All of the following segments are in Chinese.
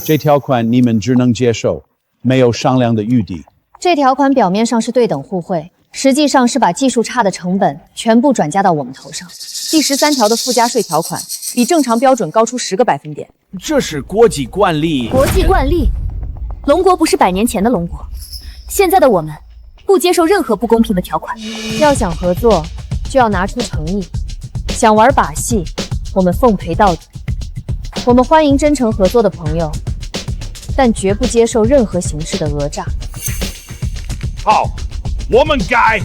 这条款你们只能接受，没有商量的余地。这条款表面上是对等互惠，实际上是把技术差的成本全部转嫁到我们头上。第13条的附加税条款比正常标准高出10个百分点。这是国际惯例。国际惯例？龙国不是100年前的龙国，现在的我们不接受任何不公平的条款。要想合作，就要拿出诚意；想玩把戏，我们奉陪到底。我们欢迎真诚合作的朋友，但绝不接受任何形式的讹诈。好，我们改。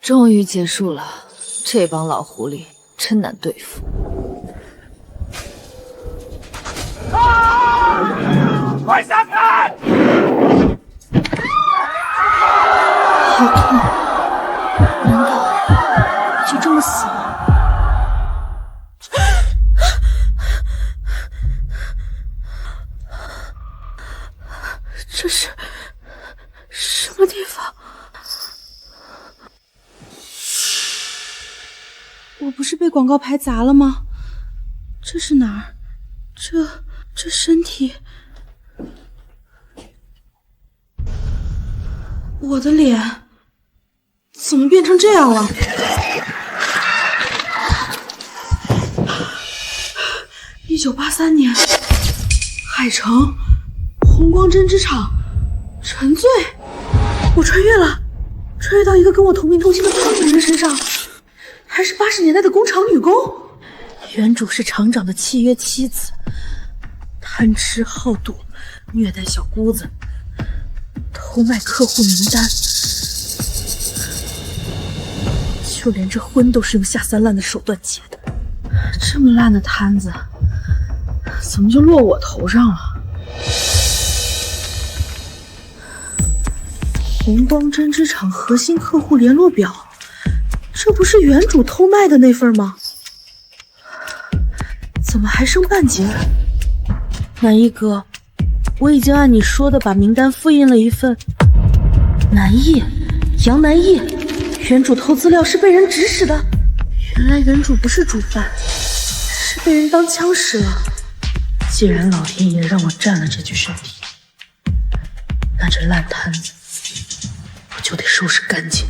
终于结束了，这帮老狐狸真难对付。快下开！好痛！难道就这么死了？这是什么地方？我不是被广告牌砸了吗？这是哪儿？这身体，我的脸怎么变成这样了？1983年，海城红光针织厂，陈醉，我穿越了，穿越到一个跟我同名同姓的胖女人身上，还是80年代的工厂女工。原主是厂长的契约妻子，贪吃好赌，虐待小姑子，偷卖客户名单，就连这婚都是用下三滥的手段结的。这么烂的摊子，怎么就落我头上了？红光针织厂核心客户联络表，这不是原主偷卖的那份吗？怎么还剩半截？南一哥，我已经按你说的把名单复印了一份。南艺，杨南艺，原主偷资料是被人指使的。原来原主不是主犯，是被人当枪使了。既然老天爷让我占了这具身体，那这烂摊子我就得收拾干净。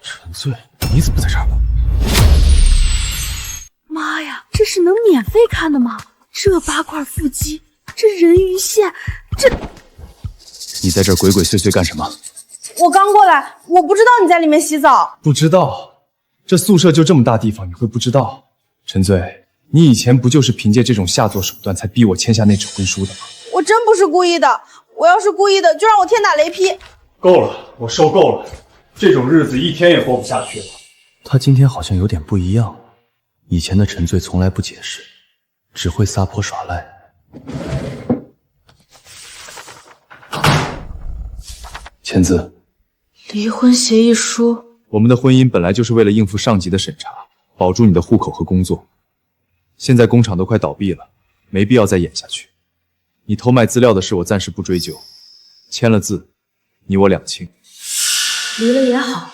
陈醉，你怎么在这儿？妈呀，这是能免费看的吗？这8块腹肌，这人鱼线，这……你在这儿鬼鬼祟祟干什么？我刚过来，我不知道你在里面洗澡。不知道？这宿舍就这么大地方，你会不知道？陈醉，你以前不就是凭借这种下作手段才逼我签下那纸婚书的吗？我真不是故意的，我要是故意的，就让我天打雷劈。够了，我受够了，这种日子一天也过不下去了。他今天好像有点不一样，以前的陈醉从来不解释，只会撒泼耍赖。签字。离婚协议书。我们的婚姻本来就是为了应付上级的审查，保住你的户口和工作。现在工厂都快倒闭了，没必要再演下去。你偷卖资料的事我暂时不追究，签了字，你我两清。离了也好，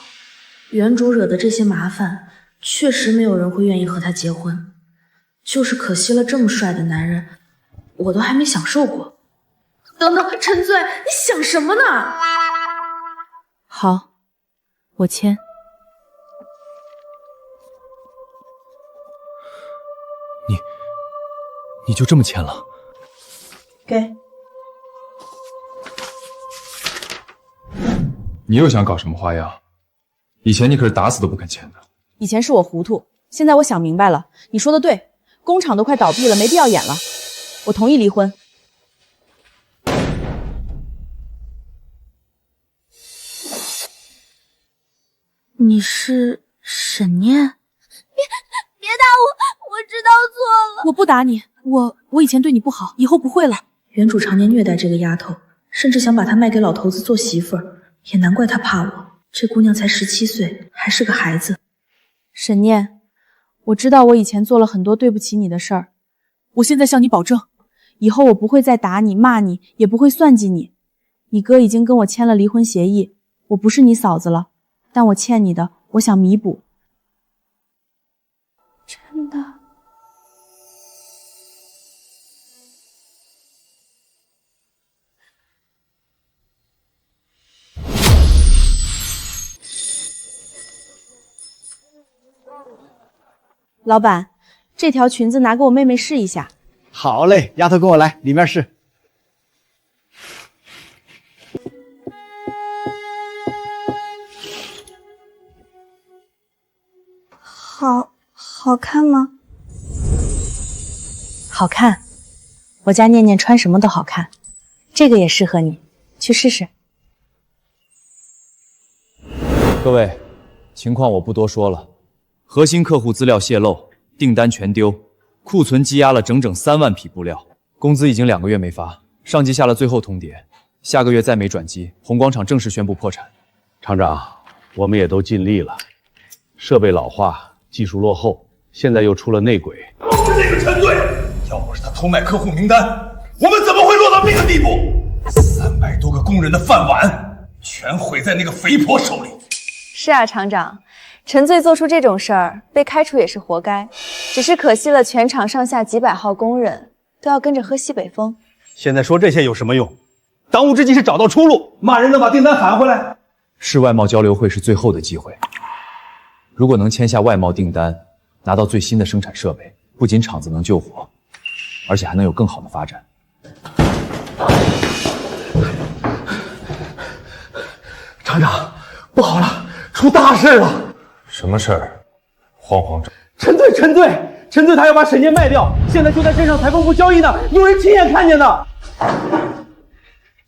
原主惹的这些麻烦，确实没有人会愿意和他结婚。就是可惜了这么帅的男人，我都还没享受过。等等，陈醉，你想什么呢？好，我签。你就这么签了？给。你又想搞什么花样？以前你可是打死都不肯签的。以前是我糊涂，现在我想明白了，你说的对，工厂都快倒闭了，没必要演了，我同意离婚。你是沈念？别打我，我知道错了。我不打你，我以前对你不好，以后不会了。原主常年虐待这个丫头，甚至想把她卖给老头子做媳妇儿，也难怪她怕我。这姑娘才17岁，还是个孩子。沈念，我知道我以前做了很多对不起你的事儿，我现在向你保证，以后我不会再打你、骂你，也不会算计你。你哥已经跟我签了离婚协议，我不是你嫂子了，但我欠你的，我想弥补。真的？老板，这条裙子拿给我妹妹试一下。好嘞，丫头跟我来，里面试。好看吗？好看，我家念念穿什么都好看，这个也适合你，去试试。各位，情况我不多说了，核心客户资料泄露，订单全丢，库存积压了整整3万匹布料，工资已经2个月没发，上级下了最后通牒，下个月再没转机，红光厂正式宣布破产。厂长，我们也都尽力了，设备老化，技术落后，现在又出了内鬼。就是那个陈队，要不是他偷卖客户名单，我们怎么会落到这个地步？300多个工人的饭碗全毁在那个肥婆手里。是啊，厂长，陈醉做出这种事儿，被开除也是活该。只是可惜了全厂上下几百号工人，都要跟着喝西北风。现在说这些有什么用？当务之急是找到出路，骂人能把订单喊回来。市外贸交流会是最后的机会，如果能签下外贸订单，拿到最新的生产设备，不仅厂子能救活，而且还能有更好的发展。厂长，不好了，出大事了！什么事儿？慌慌张。陈队他要把沈念卖掉，现在就在镇上裁缝铺交易呢，有人亲眼看见的。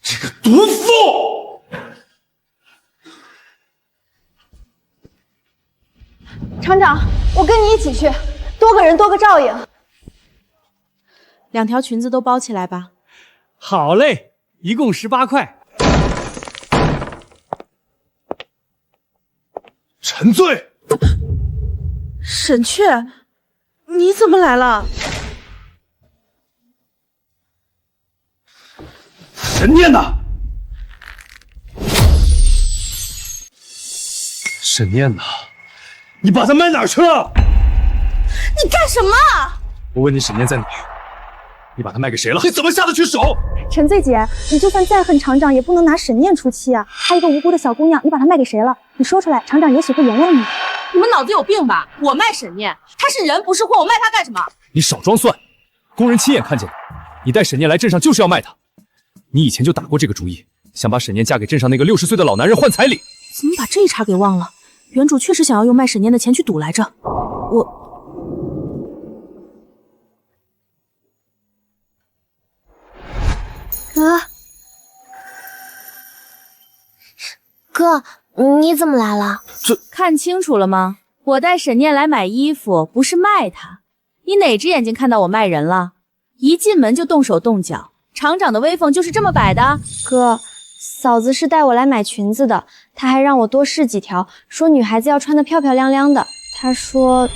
这个毒妇！厂长，我跟你一起去，多个人多个照应。2条裙子都包起来吧。好嘞，一共18块。陈醉，沈雀，你怎么来了？沈念呢？沈念呢？你把他卖哪儿去了？你干什么？我问你，沈念在哪儿？你把他卖给谁了？你怎么下得去手？陈醉姐，你就算再恨厂长，也不能拿沈念出气啊！她一个无辜的小姑娘，你把她卖给谁了？你说出来，厂长也许会原谅你。你们脑子有病吧？我卖沈念，她是人不是货，我卖她干什么？你少装蒜！工人亲眼看见的，你带沈念来镇上就是要卖她。你以前就打过这个主意，想把沈念嫁给镇上那个60岁的老男人换彩礼。怎么把这一茬给忘了？原主确实想要用卖沈念的钱去赌来着。哥，你怎么来了？看清楚了吗？我带沈念来买衣服，不是卖她。你哪只眼睛看到我卖人了？一进门就动手动脚，厂长的威风就是这么摆的。哥，嫂子是带我来买裙子的，她还让我多试几条，说女孩子要穿得漂漂亮亮的。她说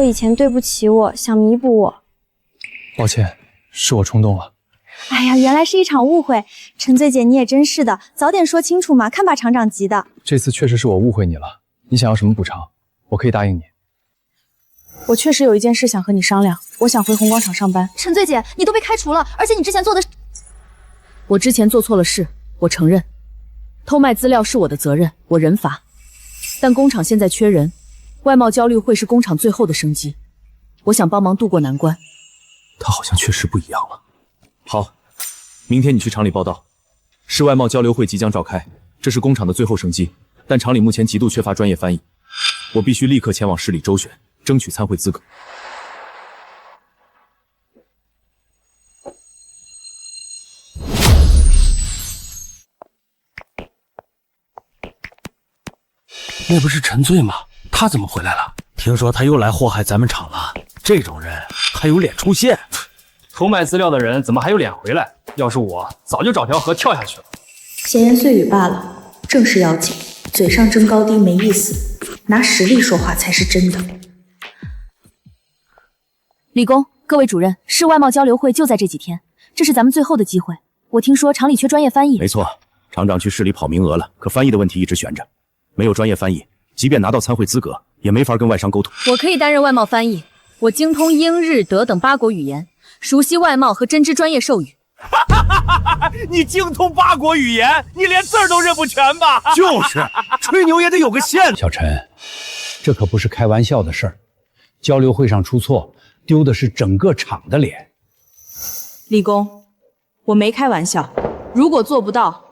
以前对不起我，想弥补我。抱歉，是我冲动了。哎呀，原来是一场误会。陈醉姐，你也真是的，早点说清楚嘛，看把厂长急的。这次确实是我误会你了，你想要什么补偿，我可以答应你。我确实有一件事想和你商量，我想回红光厂上班。陈醉姐，你都被开除了，而且你之前做的……我之前做错了事，我承认，偷卖资料是我的责任，我人罚。但工厂现在缺人，外贸交流会是工厂最后的生机，我想帮忙渡过难关。他好像确实不一样了。好，明天你去厂里报道，市外贸交流会即将召开，这是工厂的最后生机，但厂里目前极度缺乏专业翻译，我必须立刻前往市里周旋，争取参会资格。那不是陈醉吗？他怎么回来了？听说他又来祸害咱们厂了。这种人还有脸出现？偷卖资料的人怎么还有脸回来？要是我，早就找条河跳下去了。闲言碎语罢了，正事要紧，嘴上争高低没意思，拿实力说话才是真的。李工，各位主任，市外贸交流会就在这几天，这是咱们最后的机会。我听说厂里缺专业翻译。没错，厂长去市里跑名额了，可翻译的问题一直悬着。没有专业翻译，即便拿到参会资格，也没法跟外商沟通。我可以担任外贸翻译，我精通英、日、德等8国语言，熟悉外贸和针织专业授予。你精通8国语言，你连字儿都认不全吧？就是，吹牛也得有个限。小陈，这可不是开玩笑的事儿。交流会上出错，丢的是整个厂的脸。李工，我没开玩笑，如果做不到，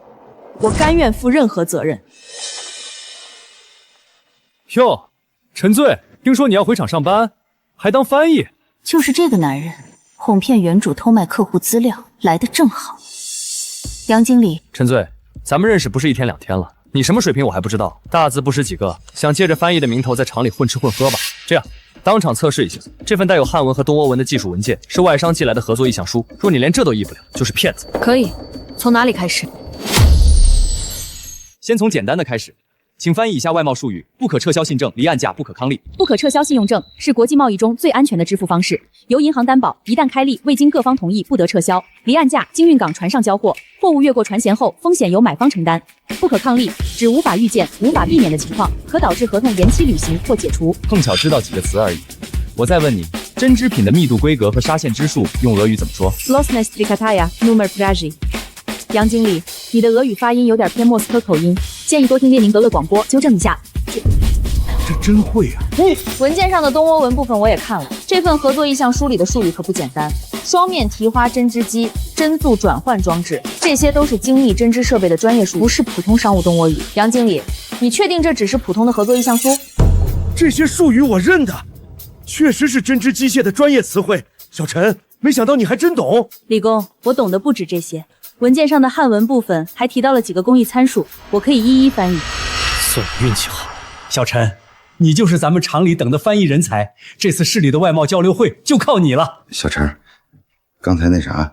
我甘愿负任何责任。哟，陈醉，听说你要回厂上班，还当翻译？就是这个男人，哄骗原主偷卖客户资料，来得正好。杨经理，陈醉，咱们认识不是1天2天了，你什么水平我还不知道，大字不识几个，想借着翻译的名头在厂里混吃混喝吧？这样，当场测试一下，这份带有汉文和东欧文的技术文件是外商寄来的合作意向书，若你连这都译不了，就是骗子。可以，从哪里开始？先从简单的开始。请翻译以下外贸术语：不可撤销信证、离岸价、不可抗力。不可撤销信用证是国际贸易中最安全的支付方式，由银行担保，一旦开立，未经各方同意不得撤销。离岸价经运港船上交货，货物越过船舷后，风险由买方承担。不可抗力指无法预见、无法避免的情况，可导致合同延期履行或解除。碰巧知道几个词而已。我再问你，针织品的密度规格和纱线支数用俄语怎么说 ？Słosność wykataya numer praży。杨经理，你的俄语发音有点偏莫斯科口音，建议多听列宁格勒广播，纠正一下。这真会啊！文件上的东欧文部分我也看了，这份合作意向书里的术语可不简单。双面提花针织机、针塑转换装置，这些都是精密针织设备的专业术语，不是普通商务东欧语。杨经理，你确定这只是普通的合作意向书？这些术语我认得，确实是针织机械的专业词汇。小陈，没想到你还真懂。李工，我懂得不止这些。文件上的汉文部分还提到了几个工艺参数，我可以一一翻译。算你运气好，小陈，你就是咱们厂里等的翻译人才，这次市里的外贸交流会就靠你了。小陈，刚才那啥，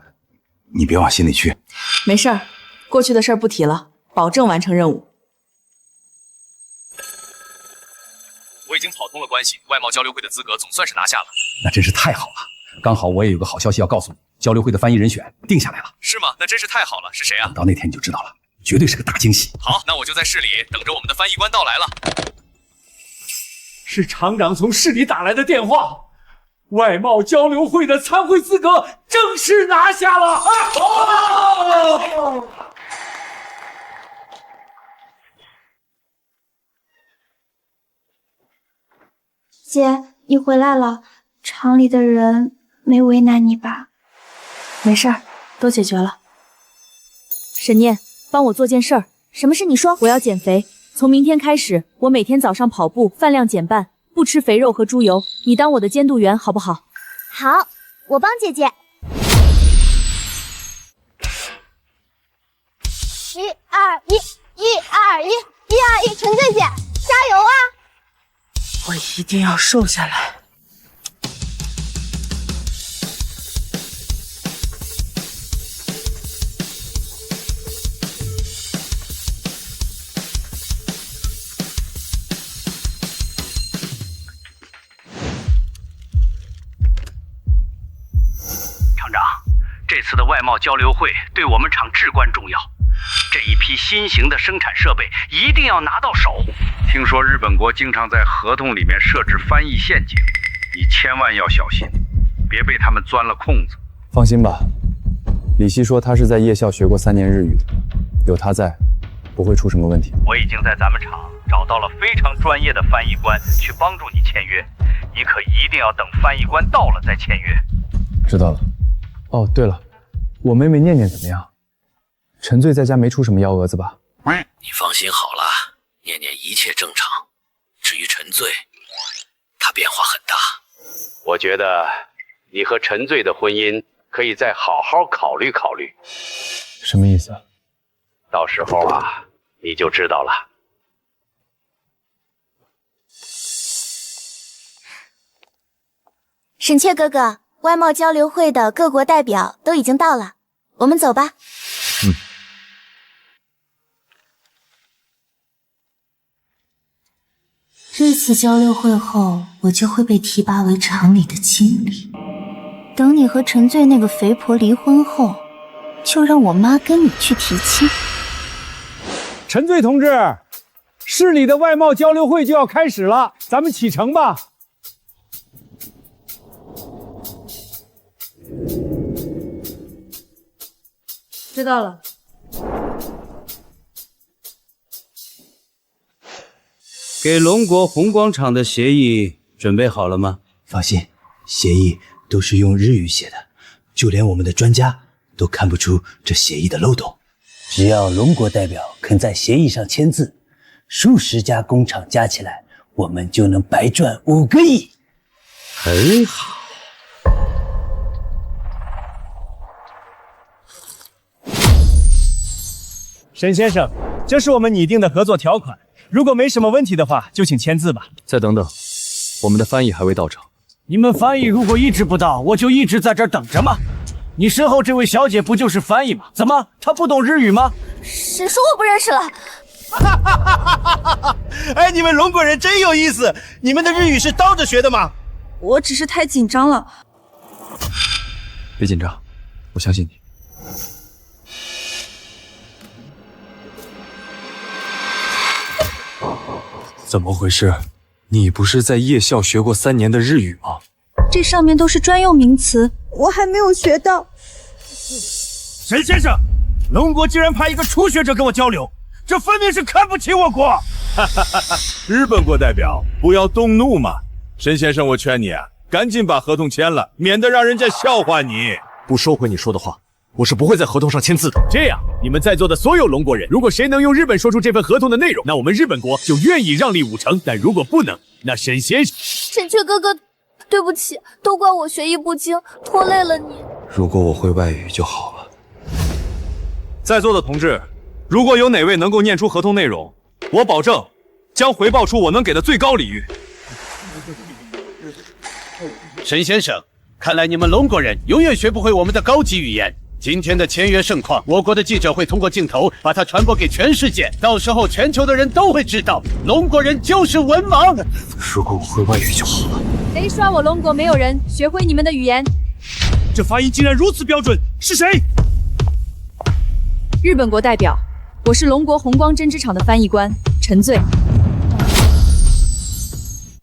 你别往心里去。没事儿，过去的事儿不提了，保证完成任务。我已经跑通了关系，外贸交流会的资格总算是拿下了。那真是太好了，刚好我也有个好消息要告诉你。交流会的翻译人选定下来了。是吗？那真是太好了。是谁啊？到那天你就知道了，绝对是个大惊喜。好，那我就在市里等着我们的翻译官到来了。是厂长从市里打来的电话，外贸交流会的参会资格正式拿下了。姐，你回来了，厂里的人没为难你吧？没事儿，都解决了。沈念，帮我做件事儿。什么事？你说。我要减肥，从明天开始，我每天早上跑步，饭量减半，不吃肥肉和猪油。你当我的监督员好不好？好，我帮姐姐。1、2、1，1、2、1，1、2、1，陈醉姐，加油啊！我一定要瘦下来。厂长，这次的外贸交流会对我们厂至关重要，这一批新型的生产设备一定要拿到手。听说日本国经常在合同里面设置翻译陷阱，你千万要小心，别被他们钻了空子。放心吧，李希说他是在夜校学过3年日语的，有他在，不会出什么问题。我已经在咱们厂找到了非常专业的翻译官去帮助你签约，你可一定要等翻译官到了再签约。知道了。哦，对了，我妹妹念念怎么样？陈醉在家没出什么幺蛾子吧？你放心好了，念念一切正常。至于陈醉，他变化很大。我觉得你和陈醉的婚姻可以再好好考虑考虑。什么意思啊？到时候啊，你就知道了。沈雀哥哥，外贸交流会的各国代表都已经到了，我们走吧。这次交流会后，我就会被提拔为厂里的经理。等你和陈醉那个肥婆离婚后，就让我妈跟你去提亲。陈醉同志，市里的外贸交流会就要开始了，咱们启程吧。知道了。给龙国红光厂的协议准备好了吗？放心，协议都是用日语写的，就连我们的专家都看不出这协议的漏洞。只要龙国代表肯在协议上签字，数十家工厂加起来，我们就能白赚5个亿。很好。沈先生，这是我们拟定的合作条款，如果没什么问题的话，就请签字吧。再等等，我们的翻译还未到场。你们翻译如果一直不到，我就一直在这儿等着吗？你身后这位小姐不就是翻译吗？怎么，她不懂日语吗？谁说我不认识了？哎，你们龙国人真有意思，你们的日语是倒着学的吗？我只是太紧张了。别紧张，我相信你。怎么回事？你不是在夜校学过3年的日语吗？这上面都是专用名词，我还没有学到。沈先生，龙国竟然派一个初学者跟我交流，这分明是看不起我国。日本国代表，不要动怒嘛。沈先生，我劝你啊，赶紧把合同签了，免得让人家笑话你。不收回你说的话，我是不会在合同上签字的。这样，你们在座的所有龙国人，如果谁能用日本说出这份合同的内容，那我们日本国就愿意让利5成；但如果不能，那沈先生……沈雀哥哥，对不起，都怪我学艺不精，拖累了你。如果我会外语就好了。在座的同志，如果有哪位能够念出合同内容，我保证将回报出我能给的最高礼遇。沈先生，看来你们龙国人永远学不会我们的高级语言。今天的签约盛况，我国的记者会通过镜头把它传播给全世界，到时候全球的人都会知道，龙国人就是文盲。如果我会外语就好了。谁说我龙国没有人学会你们的语言？这发音竟然如此标准，是谁？日本国代表，我是龙国红光针织厂的翻译官陈醉。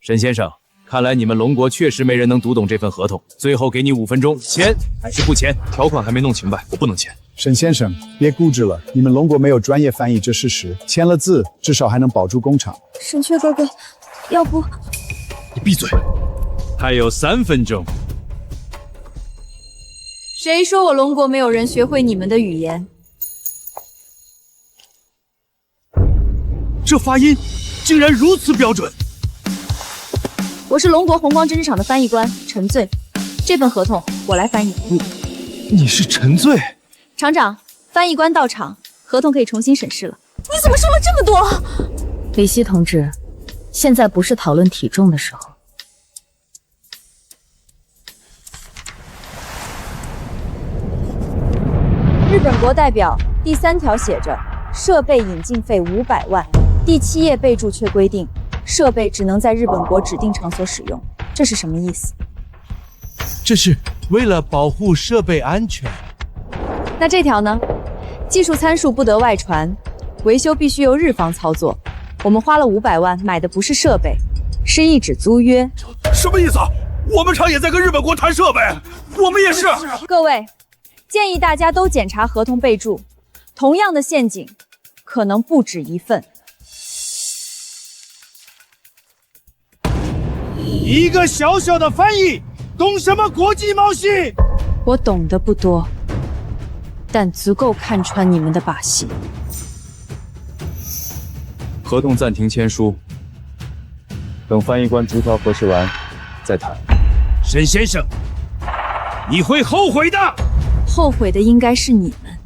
沈先生，看来你们龙国确实没人能读懂这份合同。最后给你5分钟，签还是不签？条款还没弄明白，我不能签。沈先生，别固执了，你们龙国没有专业翻译，这事实。签了字，至少还能保住工厂。沈雀哥哥，要不你闭嘴！还有3分钟。谁说我龙国没有人学会你们的语言？这发音竟然如此标准！我是龙国红光针织厂的翻译官陈醉，这份合同我来翻译。你是陈醉？厂长，翻译官到场，合同可以重新审视了。你怎么说了这么多？李希同志，现在不是讨论体重的时候。日本国代表第3条写着设备引进费500万，第7页备注却规定设备只能在日本国指定场所使用，这是什么意思？这是为了保护设备安全。那这条呢？技术参数不得外传，维修必须由日方操作。我们花了500万买的不是设备，是一纸租约。什么意思？我们厂也在跟日本国谈设备，我们也是。各位，建议大家都检查合同备注，同样的陷阱可能不止一份。一个小小的翻译，懂什么国际贸易？我懂得不多，但足够看穿你们的把戏。合同暂停签书，等翻译官逐条核实完再谈。沈先生，你会后悔的。后悔的应该是你们。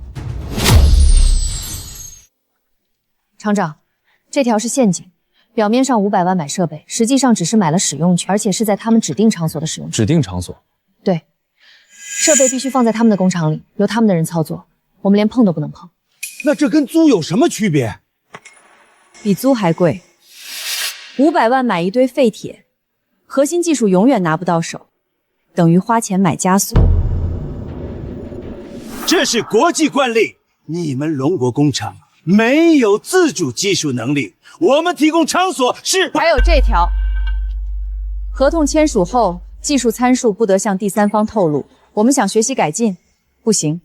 厂长，这条是陷阱，表面上500万买设备，实际上只是买了使用权，而且是在他们指定场所的使用权。指定场所？对，设备必须放在他们的工厂里，由他们的人操作，我们连碰都不能碰。那这跟租有什么区别？比租还贵。500万买一堆废铁，核心技术永远拿不到手。等于花钱买枷锁。这是国际惯例，你们龙国工厂没有自主技术能力，我们提供场所是。还有这条，合同签署后，技术参数不得向第三方透露。我们想学习改进，不行。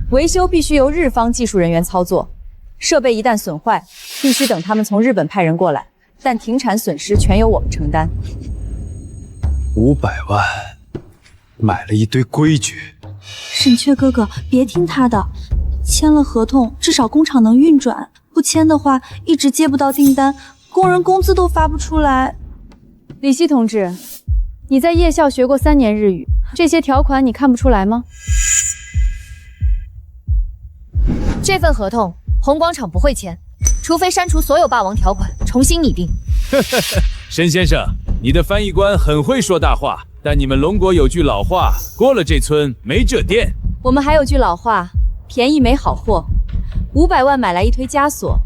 维修必须由日方技术人员操作，设备一旦损坏，必须等他们从日本派人过来，但停产损失全由我们承担。500万，买了一堆规矩。沈雀哥哥，别听他的，签了合同，至少工厂能运转；不签的话，一直接不到订单，工人工资都发不出来。李希同志，你在夜校学过3年日语，这些条款你看不出来吗？这份合同，红广场不会签，除非删除所有霸王条款，重新拟定。申先生，你的翻译官很会说大话，但你们龙国有句老话，过了这村没这店。我们还有句老话，便宜没好货。500万买来一推枷锁，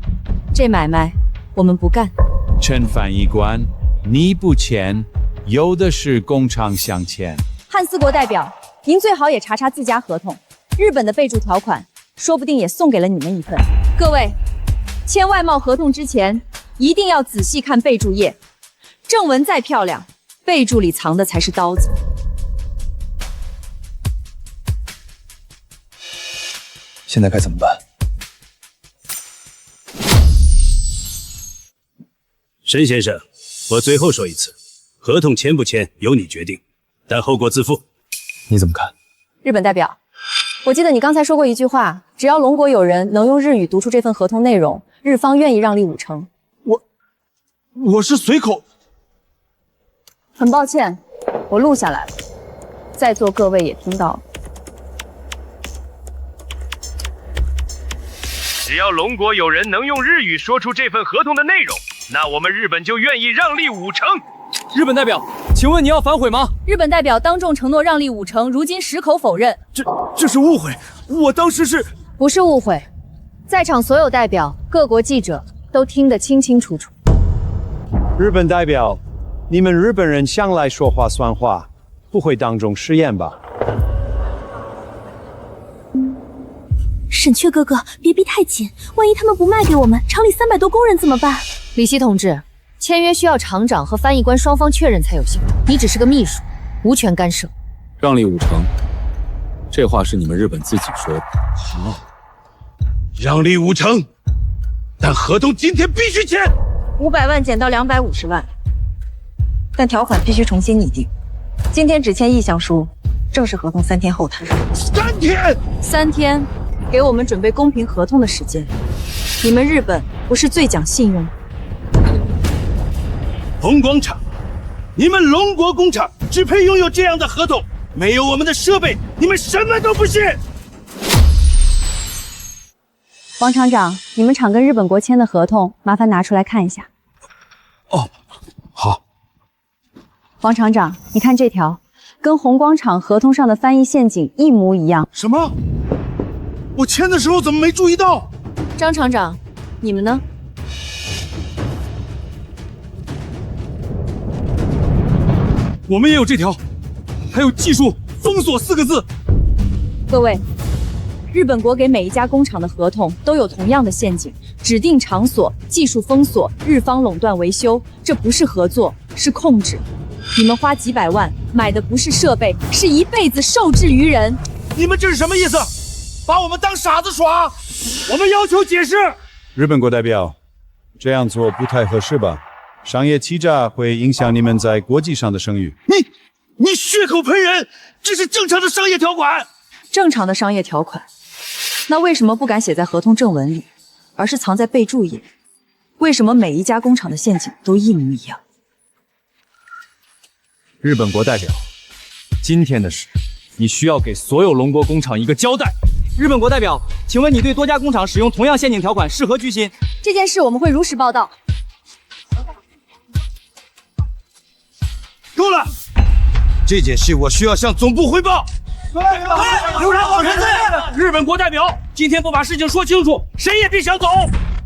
这买卖我们不干。陈翻译官，你不签，有的是工厂想签。汉思国代表，您最好也查查自家合同，日本的备注条款，说不定也送给了你们一份。各位，签外贸合同之前，一定要仔细看备注页。正文再漂亮，备注里藏的才是刀子。现在该怎么办？申先生，我最后说一次，合同签不签由你决定，但后果自负。你怎么看？日本代表，我记得你刚才说过一句话，只要龙国有人能用日语读出这份合同内容，日方愿意让利5成。我是随口。很抱歉，我录下来了，在座各位也听到了。只要龙国有人能用日语说出这份合同的内容，那我们日本就愿意让利5成。日本代表，请问你要反悔吗？日本代表当众承诺让利5成，如今矢口否认。这是误会，我当时是……不是误会，在场所有代表、各国记者都听得清清楚楚。日本代表，你们日本人向来说话算话，不会当众食言吧？沈雀哥哥，别逼太紧，万一他们不卖给我们，厂里300多工人怎么办？李希同志，签约需要厂长和翻译官双方确认才有效，你只是个秘书，无权干涉。让利5成，这话是你们日本自己说的。好，让利5成，但合同今天必须签。500万减到250万，但条款必须重新拟定。今天只签意向书，正式合同3天后谈。3天？3天，给我们准备公平合同的时间。你们日本不是最讲信用吗？红广场，你们龙国工厂只配拥有这样的合同，没有我们的设备，你们什么都不是。王厂长，你们厂跟日本国签的合同，麻烦拿出来看一下。哦，好。王厂长，你看这条，跟红广场合同上的翻译陷阱一模一样。什么？我签的时候怎么没注意到？张厂长，你们呢？我们也有这条，还有技术封锁4个字。各位，日本国给每一家工厂的合同都有同样的陷阱：指定场所、技术封锁、日方垄断维修，这不是合作，是控制。你们花几百万买的不是设备，是一辈子受制于人。你们这是什么意思？把我们当傻子耍？我们要求解释。日本国代表，这样做不太合适吧？商业欺诈会影响你们在国际上的声誉。你血口喷人，这是正常的商业条款。正常的商业条款，那为什么不敢写在合同正文里，而是藏在备注页？为什么每一家工厂的陷阱都一模一样？日本国代表，今天的事，你需要给所有龙国工厂一个交代。日本国代表，请问你对多家工厂使用同样陷阱条款是何居心？这件事我们会如实报道。够了！这件事我需要向总部汇报。刘长往前退！日本国代表，今天不把事情说清楚，谁也别想走。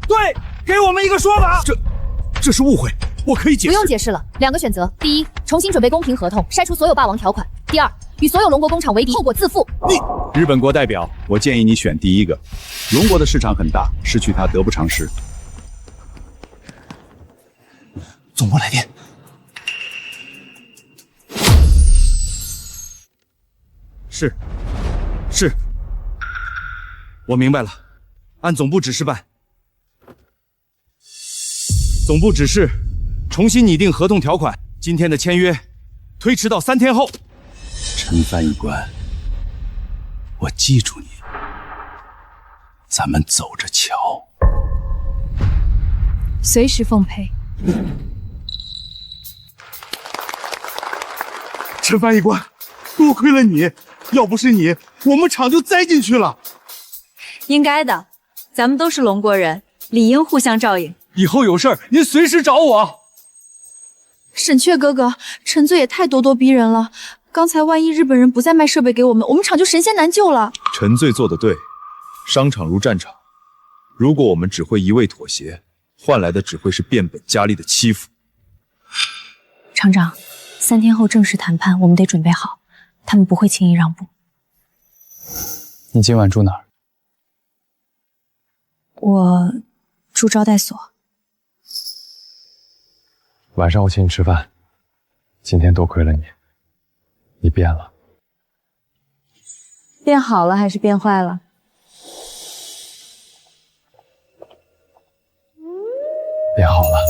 对，给我们一个说法。这是误会，我可以解释。不用解释了，2个选择：第一，重新准备公平合同，筛除所有霸王条款；第二，与所有龙国工厂为敌，后果自负。日本国代表，我建议你选第一个。龙国的市场很大，失去它得不偿失。总部来电。是，我明白了，按总部指示办。总部指示，重新拟定合同条款，今天的签约推迟到3天后。陈翻译官，我记住你，咱们走着瞧。随时奉陪。陈翻译官，多亏了你，要不是你，我们厂就栽进去了。应该的，咱们都是龙国人，理应互相照应。以后有事儿您随时找我。沈雀哥哥，陈醉也太咄咄逼人了。刚才万一日本人不再卖设备给我们，我们厂就神仙难救了。陈醉做得对，商场如战场，如果我们只会一味妥协，换来的只会是变本加厉的欺负。厂长，3天后正式谈判，我们得准备好，他们不会轻易让步。你今晚住哪儿？我住招待所。晚上我请你吃饭。今天多亏了你，你变了。变好了还是变坏了？变好了。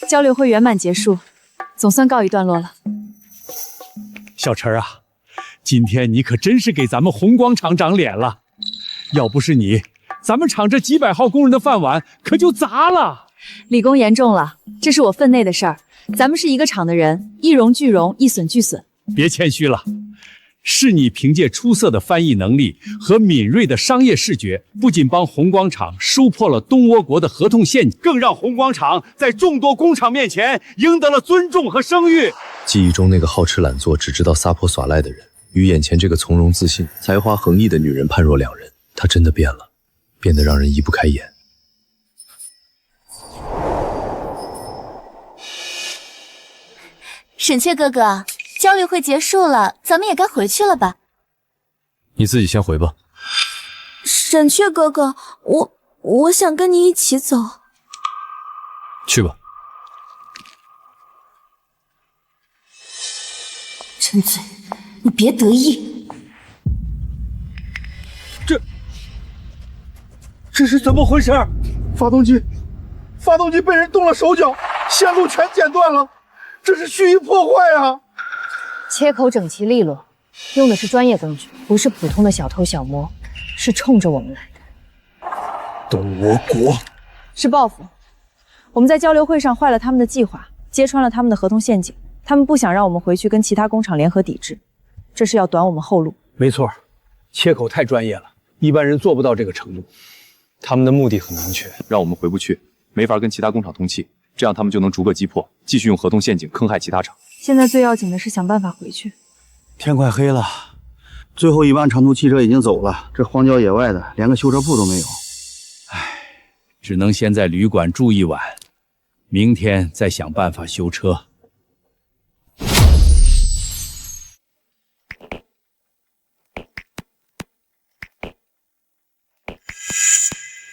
交流会圆满结束，总算告一段落了。小陈啊，今天你可真是给咱们红光厂长脸了。要不是你，咱们厂这几百号工人的饭碗可就砸了。李工言重了，这是我分内的事儿。咱们是一个厂的人，一荣俱荣，一损俱损。别谦虚了，是你凭借出色的翻译能力和敏锐的商业视觉，不仅帮红光厂收破了东倭国的合同陷阱，更让红光厂在众多工厂面前赢得了尊重和声誉。记忆中那个好吃懒做、只知道撒泼耍赖的人，与眼前这个从容自信、才华横溢的女人判若两人。她真的变了，变得让人移不开眼。沈雀哥哥，交流会结束了，咱们也该回去了吧？你自己先回吧。沈雀哥哥，我想跟你一起走。去吧。陈醉，你别得意。这是怎么回事？发动机被人动了手脚，线路全剪断了，这是蓄意破坏啊！切口整齐利落，用的是专业工具，不是普通的小偷小摸，是冲着我们来的。东倭国是报复。我们在交流会上坏了他们的计划，揭穿了他们的合同陷阱，他们不想让我们回去跟其他工厂联合抵制，这是要短我们后路。没错，切口太专业了，一般人做不到这个程度。他们的目的很明确，让我们回不去，没法跟其他工厂通气，这样他们就能逐个击破，继续用合同陷阱坑害其他厂。现在最要紧的是想办法回去。天快黑了，最后一班长途汽车已经走了，这荒郊野外的，连个修车铺都没有。只能先在旅馆住一晚，明天再想办法修车。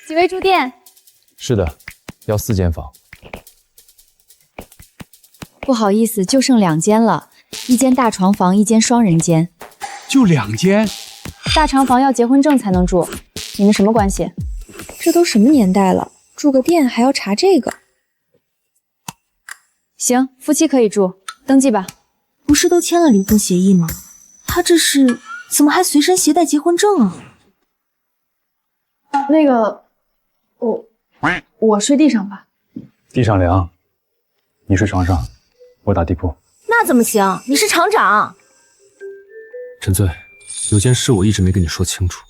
几位住店？是的，要4间房。不好意思，就剩2间了，1间大床房，1间双人间。就2间？大床房要结婚证才能住，你们什么关系？这都什么年代了，住个店还要查这个？行，夫妻可以住，登记吧。不是都签了离婚协议吗？他这是怎么还随身携带结婚证啊？那个，我睡地上吧。地上凉，你睡床上，我打地铺。那怎么行？你是厂长。陈醉，有件事我一直没跟你说清楚。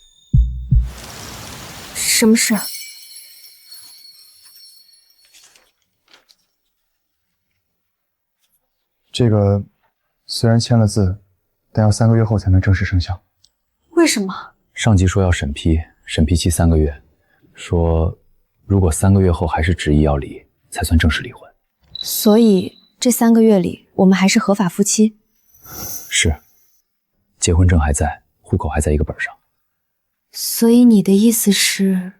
什么事？这个虽然签了字，但要3个月后才能正式生效。为什么？上级说要审批，审批期3个月，说如果3个月后还是执意要离，才算正式离婚。所以这3个月里，我们还是合法夫妻。是，结婚证还在，户口还在一个本上。所以你的意思是？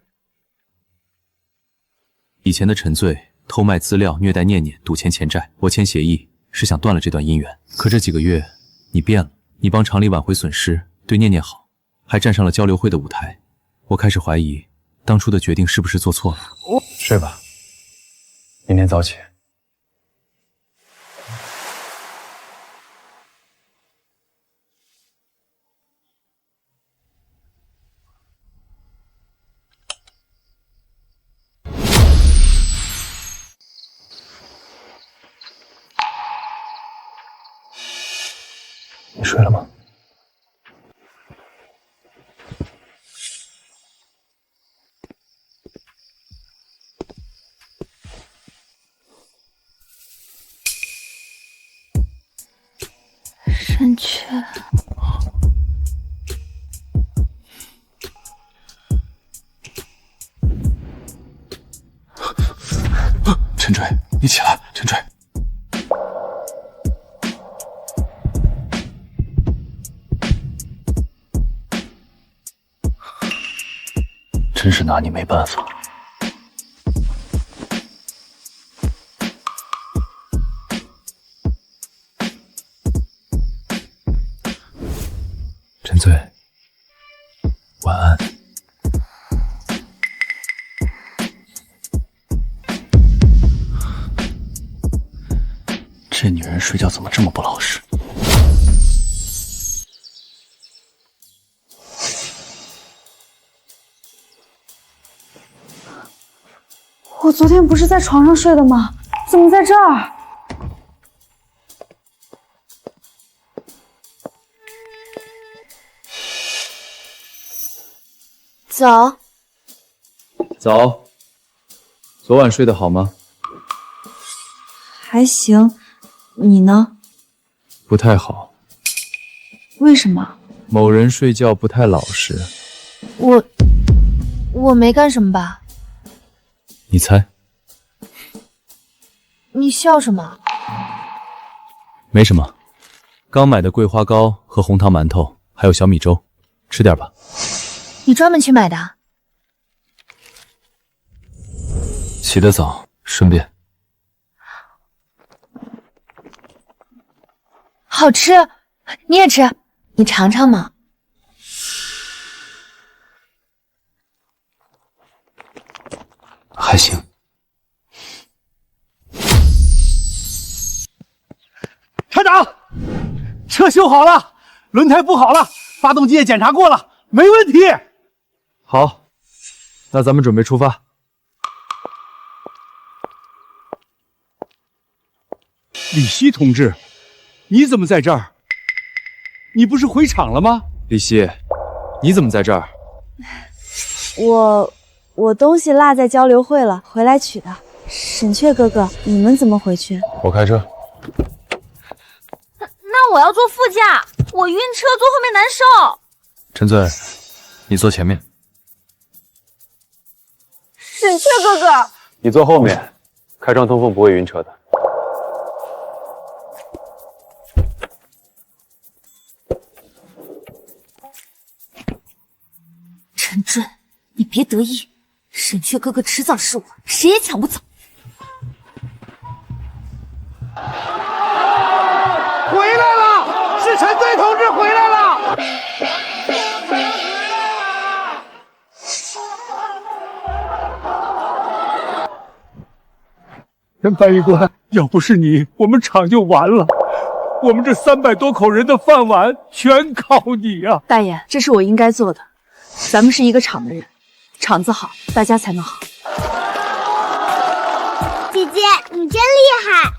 以前的陈醉偷卖资料、虐待念念、赌钱欠债，我签协议是想断了这段姻缘。可这几个月你变了，你帮厂里挽回损失，对念念好，还站上了交流会的舞台。我开始怀疑当初的决定是不是做错了。睡吧，明天早起。你睡了吗？沈雀，陈追，你起来，陈追。真是拿你没办法。陈醉，晚安。这女人睡觉怎么这么不老实？我昨天不是在床上睡的吗？怎么在这儿？早。早。昨晚睡得好吗？还行，你呢？不太好。为什么？某人睡觉不太老实。我没干什么吧？你猜？你笑什么？没什么，刚买的桂花糕和红糖馒头，还有小米粥，吃点吧。你专门去买的？起得早，顺便。好吃，你也吃，你尝尝嘛。还行。厂长，车修好了，轮胎补好了，发动机也检查过了，没问题。好，那咱们准备出发。李希同志，你怎么在这儿？你不是回厂了吗？李希，你怎么在这儿？我东西落在交流会了，回来取的。沈雀哥哥，你们怎么回去？我开车。那我要坐副驾，我晕车，坐后面难受。陈醉，你坐前面。沈雀哥哥，你坐后面，开窗通风不会晕车的。陈追，你别得意，沈雀哥哥迟早是我，谁也抢不走。回来了，是陈醉同志回来了。任翻译官，要不是你，我们厂就完了。我们这300多口人的饭碗全靠你啊！大爷，这是我应该做的。咱们是一个厂的人，厂子好，大家才能好。姐姐，你真厉害！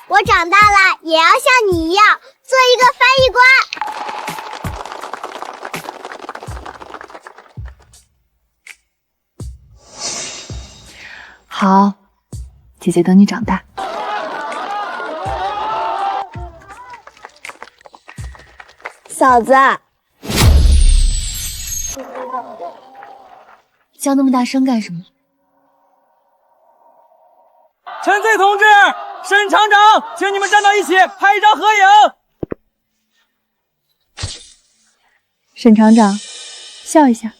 我长大了也要像你一样做一个翻译官。好，姐姐等你长大。嫂子，叫那么大声干什么？陈醉同志，沈厂长，请你们站到一起，拍一张合影。沈厂长，笑一下。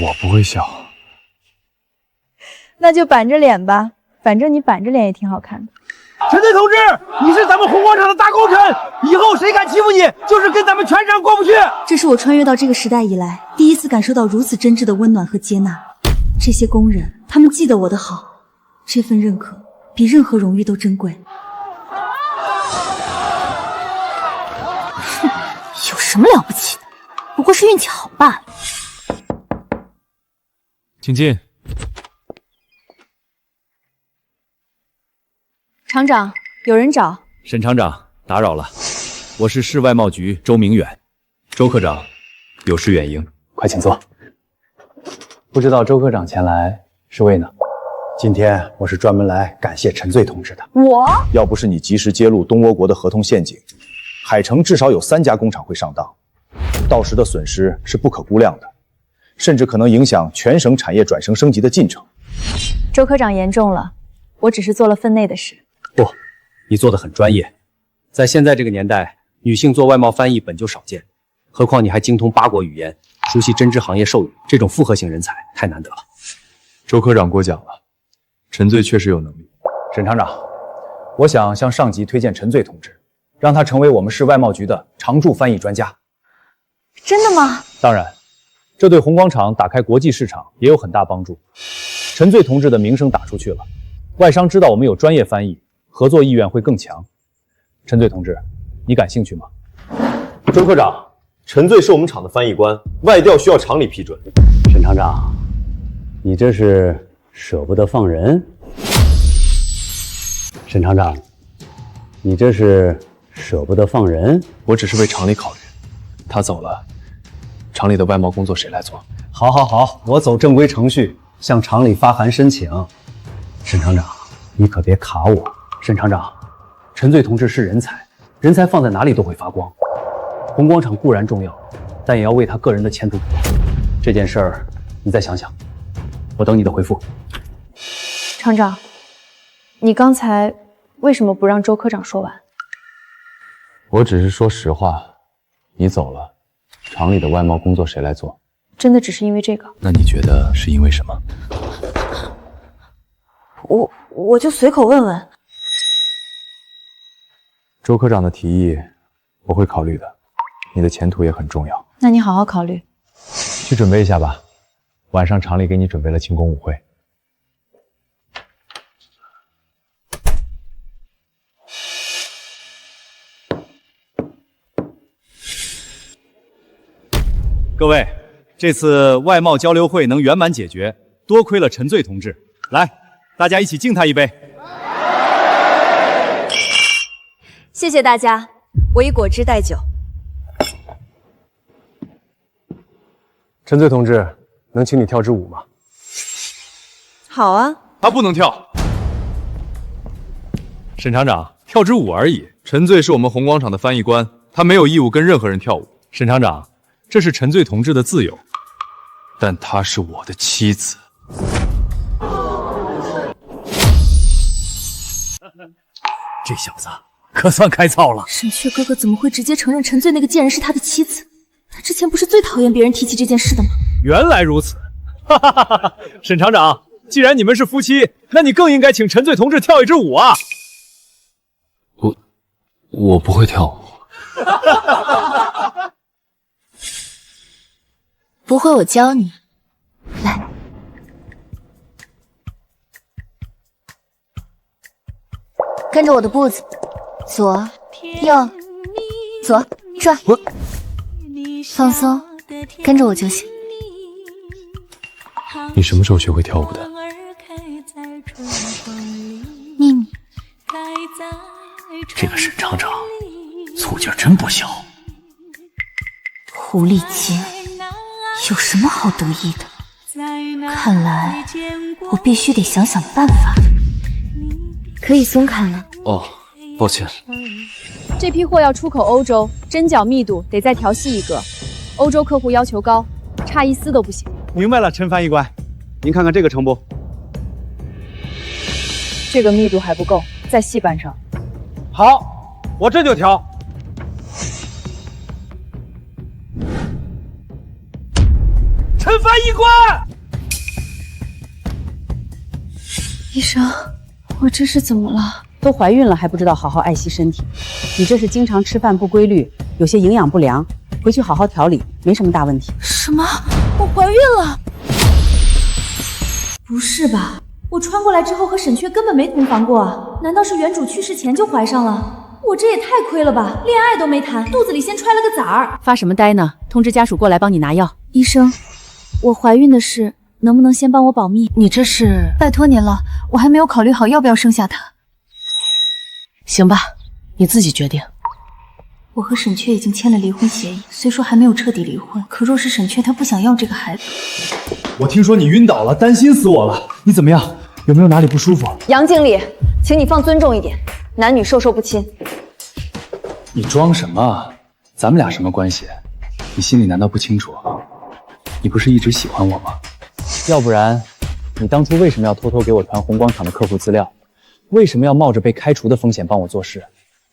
我不会笑。那就板着脸吧，反正你板着脸也挺好看的。陈队同志，你是咱们红广场的大功臣，以后谁敢欺负你，就是跟咱们全厂过不去。这是我穿越到这个时代以来，第一次感受到如此真挚的温暖和接纳。这些工人，他们记得我的好，这份认可比任何荣誉都珍贵。哼，有什么了不起的？不过是运气好罢了。请进。厂长，有人找。沈厂长，打扰了，我是市外贸局周明远。周科长，有失远迎，快请坐。不知道周科长前来是为呢？今天我是专门来感谢陈醉同志的。我要不是你及时揭露东倭国的合同陷阱，海城至少有3家工厂会上当，到时的损失是不可估量的，甚至可能影响全省产业转型升级的进程。周科长言重了，我只是做了分内的事。不，你做得很专业。在现在这个年代，女性做外贸翻译本就少见，何况你还精通8国语言，熟悉针织行业授予，这种复合型人才太难得了。周科长过奖了，陈醉确实有能力。沈厂长，我想向上级推荐陈醉同志，让他成为我们市外贸局的常驻翻译专家。真的吗？当然，这对红广场打开国际市场也有很大帮助。陈醉同志的名声打出去了，外商知道我们有专业翻译，合作意愿会更强。陈醉同志，你感兴趣吗？周科长，陈醉是我们厂的翻译官，外调需要厂里批准。沈厂长，你这是舍不得放人？沈厂长，你这是舍不得放人？我只是为厂里考虑，他走了，厂里的外贸工作谁来做？好，我走正规程序，向厂里发函申请。沈厂长，你可别卡我。沈厂长，陈醉同志是人才，人才放在哪里都会发光。红广场固然重要，但也要为他个人的前途补牢。这件事儿你再想想，我等你的回复。厂长，你刚才为什么不让周科长说完？我只是说实话，你走了，厂里的外贸工作谁来做？真的只是因为这个？那你觉得是因为什么？我就随口问问。周科长的提议我会考虑的，你的前途也很重要。那你好好考虑。去准备一下吧，晚上厂里给你准备了庆功舞会。各位，这次外贸交流会能圆满解决，多亏了陈醉同志。来，大家一起敬他一杯。谢谢大家，我以果汁代酒。陈醉同志，能请你跳支舞吗？好啊。他不能跳。沈厂长，跳支舞而已。陈醉是我们红广场的翻译官，他没有义务跟任何人跳舞。沈厂长，这是陈醉同志的自由，但她是我的妻子。这小子可算开操了。沈雀哥哥怎么会直接承认陈醉那个贱人是他的妻子？他之前不是最讨厌别人提起这件事的吗？原来如此，哈哈哈哈！沈厂长，既然你们是夫妻，那你更应该请陈醉同志跳一支舞啊！我不会跳舞。不会，我教你。来，跟着我的步子，左右左转，放松，跟着我就行。你什么时候学会跳舞的？秘密。这个沈厂长醋劲真不小。狐狸精有什么好得意的？看来我必须得想想办法。可以松开了。哦，抱歉。这批货要出口欧洲，针脚密度得再调细一个。欧洲客户要求高，差一丝都不行。明白了，陈翻译官，您看看这个成不？这个密度还不够，再细拌上。好，我这就调。陈翻译官，医生，我这是怎么了？都怀孕了还不知道好好爱惜身体，你这是经常吃饭不规律，有些营养不良，回去好好调理，没什么大问题。什么？我怀孕了？不是吧？我穿过来之后和沈雀根本没同房过啊！难道是原主去世前就怀上了？我这也太亏了吧！恋爱都没谈，肚子里先揣了个崽儿。发什么呆呢？通知家属过来帮你拿药。医生，我怀孕的事能不能先帮我保密？你这是……拜托您了，我还没有考虑好要不要生下他。行吧，你自己决定。我和沈雀已经签了离婚协议，虽说还没有彻底离婚，可若是沈雀她不想要这个孩子，我听说你晕倒了，担心死我了。你怎么样？有没有哪里不舒服？杨经理，请你放尊重一点，男女授受不亲。你装什么？咱们俩什么关系？你心里难道不清楚？你不是一直喜欢我吗？要不然，你当初为什么要偷偷给我传红光厂的客户资料？为什么要冒着被开除的风险帮我做事？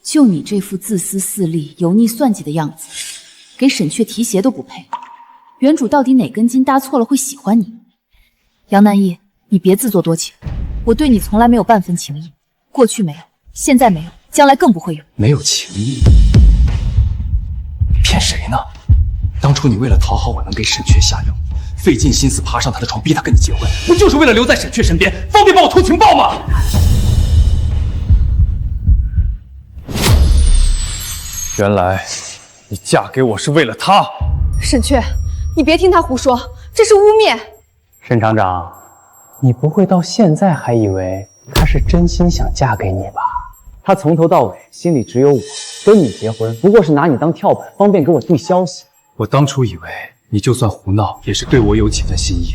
就你这副自私自利、油腻算计的样子，给沈雀提鞋都不配。原主到底哪根筋搭错了会喜欢你？杨南义，你别自作多情，我对你从来没有半分情意，过去没有，现在没有，将来更不会有。没有情义？骗谁呢？当初你为了讨好我能给沈雀下药，费尽心思爬上他的床逼他跟你结婚，不就是为了留在沈雀身边，方便帮我偷情报吗？原来你嫁给我是为了他。沈雀，你别听他胡说，这是污蔑。沈厂长，你不会到现在还以为他是真心想嫁给你吧？他从头到尾心里只有我，跟你结婚不过是拿你当跳板，方便给我递消息。我当初以为你就算胡闹，也是对我有几分心意。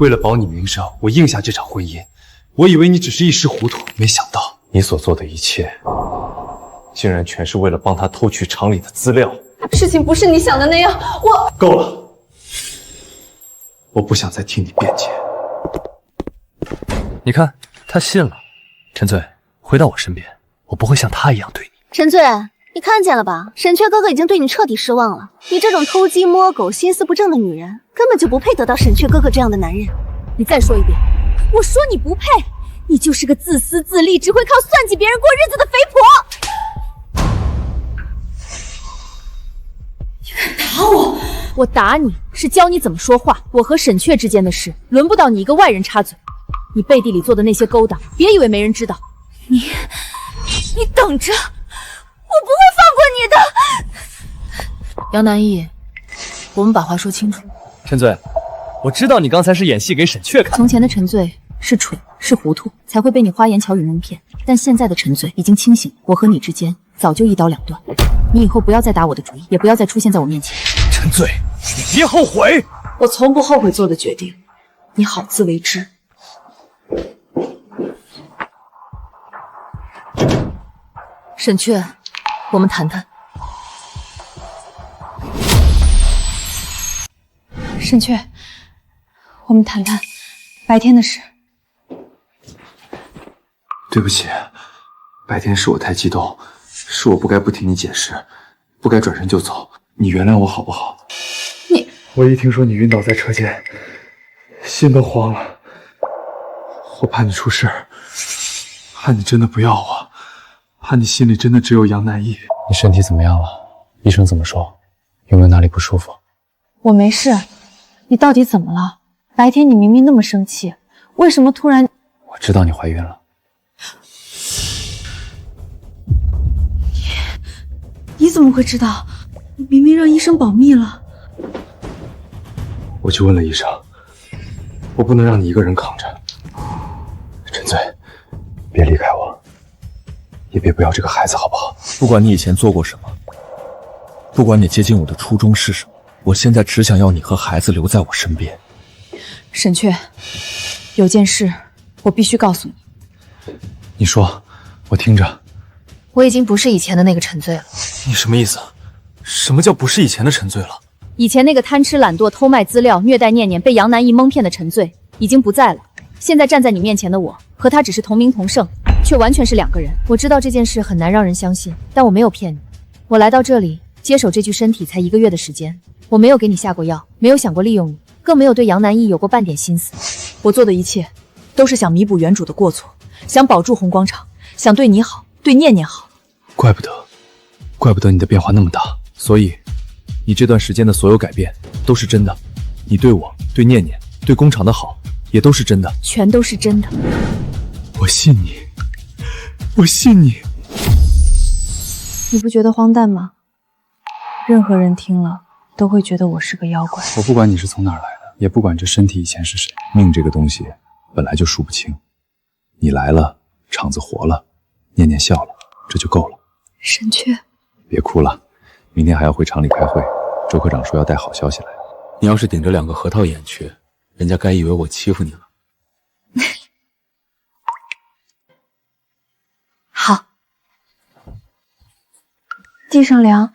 为了保你名声，我应下这场婚姻。我以为你只是一时糊涂，没想到你所做的一切，竟然全是为了帮他偷取厂里的资料。事情不是你想的那样，我……够了，我不想再听你辩解。你看，他信了。陈醉，回到我身边，我不会像他一样对你。陈醉，你看见了吧？沈雀哥哥已经对你彻底失望了。你这种偷鸡摸狗、心思不正的女人，根本就不配得到沈雀哥哥这样的男人。你再说一遍，我说你不配，你就是个自私自利、只会靠算计别人过日子的肥婆。你敢打我？我打你是教你怎么说话。我和沈雀之间的事，轮不到你一个外人插嘴。你背地里做的那些勾当，别以为没人知道。你等着，我不会放过你的。杨南义，我们把话说清楚。陈醉，我知道你刚才是演戏给沈雀看。从前的陈醉是蠢是糊涂，才会被你花言巧语蒙骗。但现在的陈醉已经清醒，我和你之间早就一刀两断。你以后不要再打我的主意，也不要再出现在我面前。陈醉，你别后悔。我从不后悔做的决定，你好自为之。沈雀，我们谈谈。沈雀，我们谈谈白天的事。对不起，白天是我太激动，是我不该不听你解释，不该转身就走。你原谅我好不好？我一听说你晕倒在车间，心都慌了。我怕你出事，怕你真的不要我，怕你心里真的只有杨南义。你身体怎么样了？医生怎么说？有没有哪里不舒服？我没事，你到底怎么了？白天你明明那么生气，为什么突然……我知道你怀孕了。你怎么会知道？你明明让医生保密了。我去问了医生，我不能让你一个人扛着。陈醉，别离开我，也别不要这个孩子，好不好？不管你以前做过什么，不管你接近我的初衷是什么，我现在只想要你和孩子留在我身边。沈雀，有件事我必须告诉你。你说，我听着。我已经不是以前的那个陈醉了。你什么意思？什么叫不是以前的陈醉了？以前那个贪吃懒惰、偷卖资料、虐待念念、被杨南义蒙骗的陈醉已经不在了。现在站在你面前的我，和他只是同名同姓，却完全是两个人。我知道这件事很难让人相信，但我没有骗你。我来到这里接手这具身体才1个月的时间，我没有给你下过药，没有想过利用你，更没有对杨南义有过半点心思。我做的一切都是想弥补原主的过错，想保住红光场，想对你好，对念念好。怪不得你的变化那么大。所以，你这段时间的所有改变都是真的。你对我、对念念、对工厂的好，也都是真的，全都是真的。我信你，我信你。你不觉得荒诞吗？任何人听了都会觉得我是个妖怪。我不管你是从哪儿来的，也不管这身体以前是谁，命这个东西本来就数不清。你来了，厂子活了，念念笑了，这就够了。沈雀，别哭了，明天还要回厂里开会，周科长说要带好消息来。你要是顶着2个核桃眼去，人家该以为我欺负你了。好，地上凉，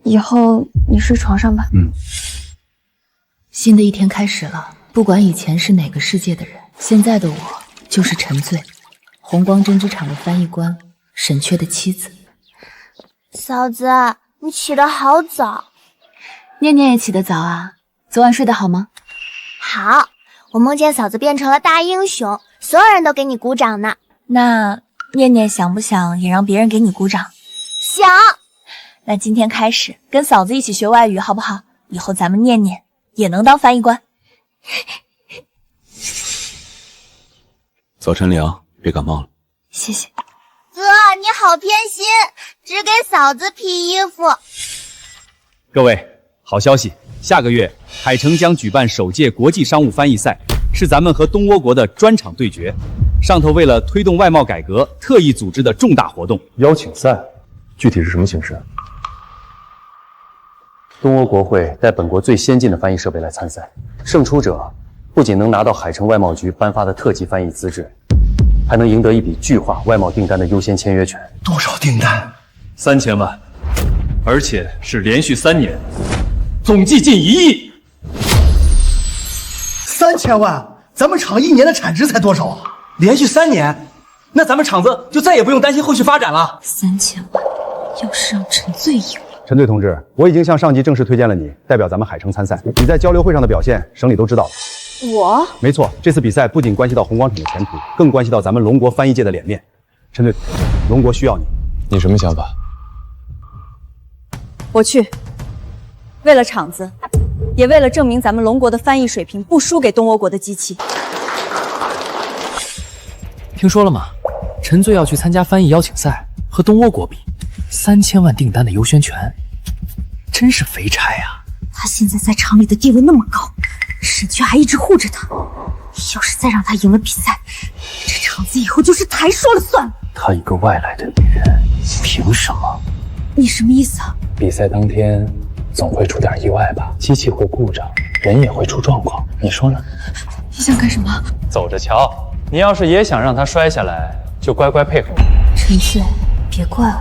以后你睡床上吧。新的一天开始了，不管以前是哪个世界的人，现在的我就是陈醉，红光针织厂的翻译官，沈雀的妻子。嫂子，你起得好早。念念也起得早啊，昨晚睡得好吗？好，我梦见嫂子变成了大英雄，所有人都给你鼓掌呢。那念念想不想也让别人给你鼓掌？想。那今天开始跟嫂子一起学外语好不好？以后咱们念念也能当翻译官。早晨凉，别感冒了。谢谢。哥，你好偏心，只给嫂子披衣服。各位，好消息，下个月海城将举办首届国际商务翻译赛，是咱们和东倭国的专场对决。上头为了推动外贸改革，特意组织的重大活动。邀请赛，具体是什么形式？东倭国会带本国最先进的翻译设备来参赛，胜出者不仅能拿到海城外贸局颁发的特级翻译资质，还能赢得一笔巨化外贸订单的优先签约权。多少订单？3000万，而且是连续3年，总计近1亿。3000万，咱们厂1年的产值才多少啊？连续3年，那咱们厂子就再也不用担心后续发展了。3000万，要是让陈醉赢了。陈队同志，我已经向上级正式推荐了你，代表咱们海城参赛。你在交流会上的表现，省里都知道了。我？没错，这次比赛不仅关系到红光厂的前途，更关系到咱们龙国翻译界的脸面。陈队，龙国需要你。你什么想法？我去，为了厂子，也为了证明咱们龙国的翻译水平不输给东倭国的机器。听说了吗？陈醉要去参加翻译邀请赛，和东倭国比，3000万订单的优先权，真是肥差呀！他现在在厂里的地位那么高，沈雀还一直护着他。要是再让他赢了比赛，这厂子以后就是台说了算。她一个外来的女人，凭什么？你什么意思啊？比赛当天总会出点意外吧，机器会故障，人也会出状况，你说呢？你想干什么？走着瞧。你要是也想让他摔下来，就乖乖配合我。陈醉，别怪我，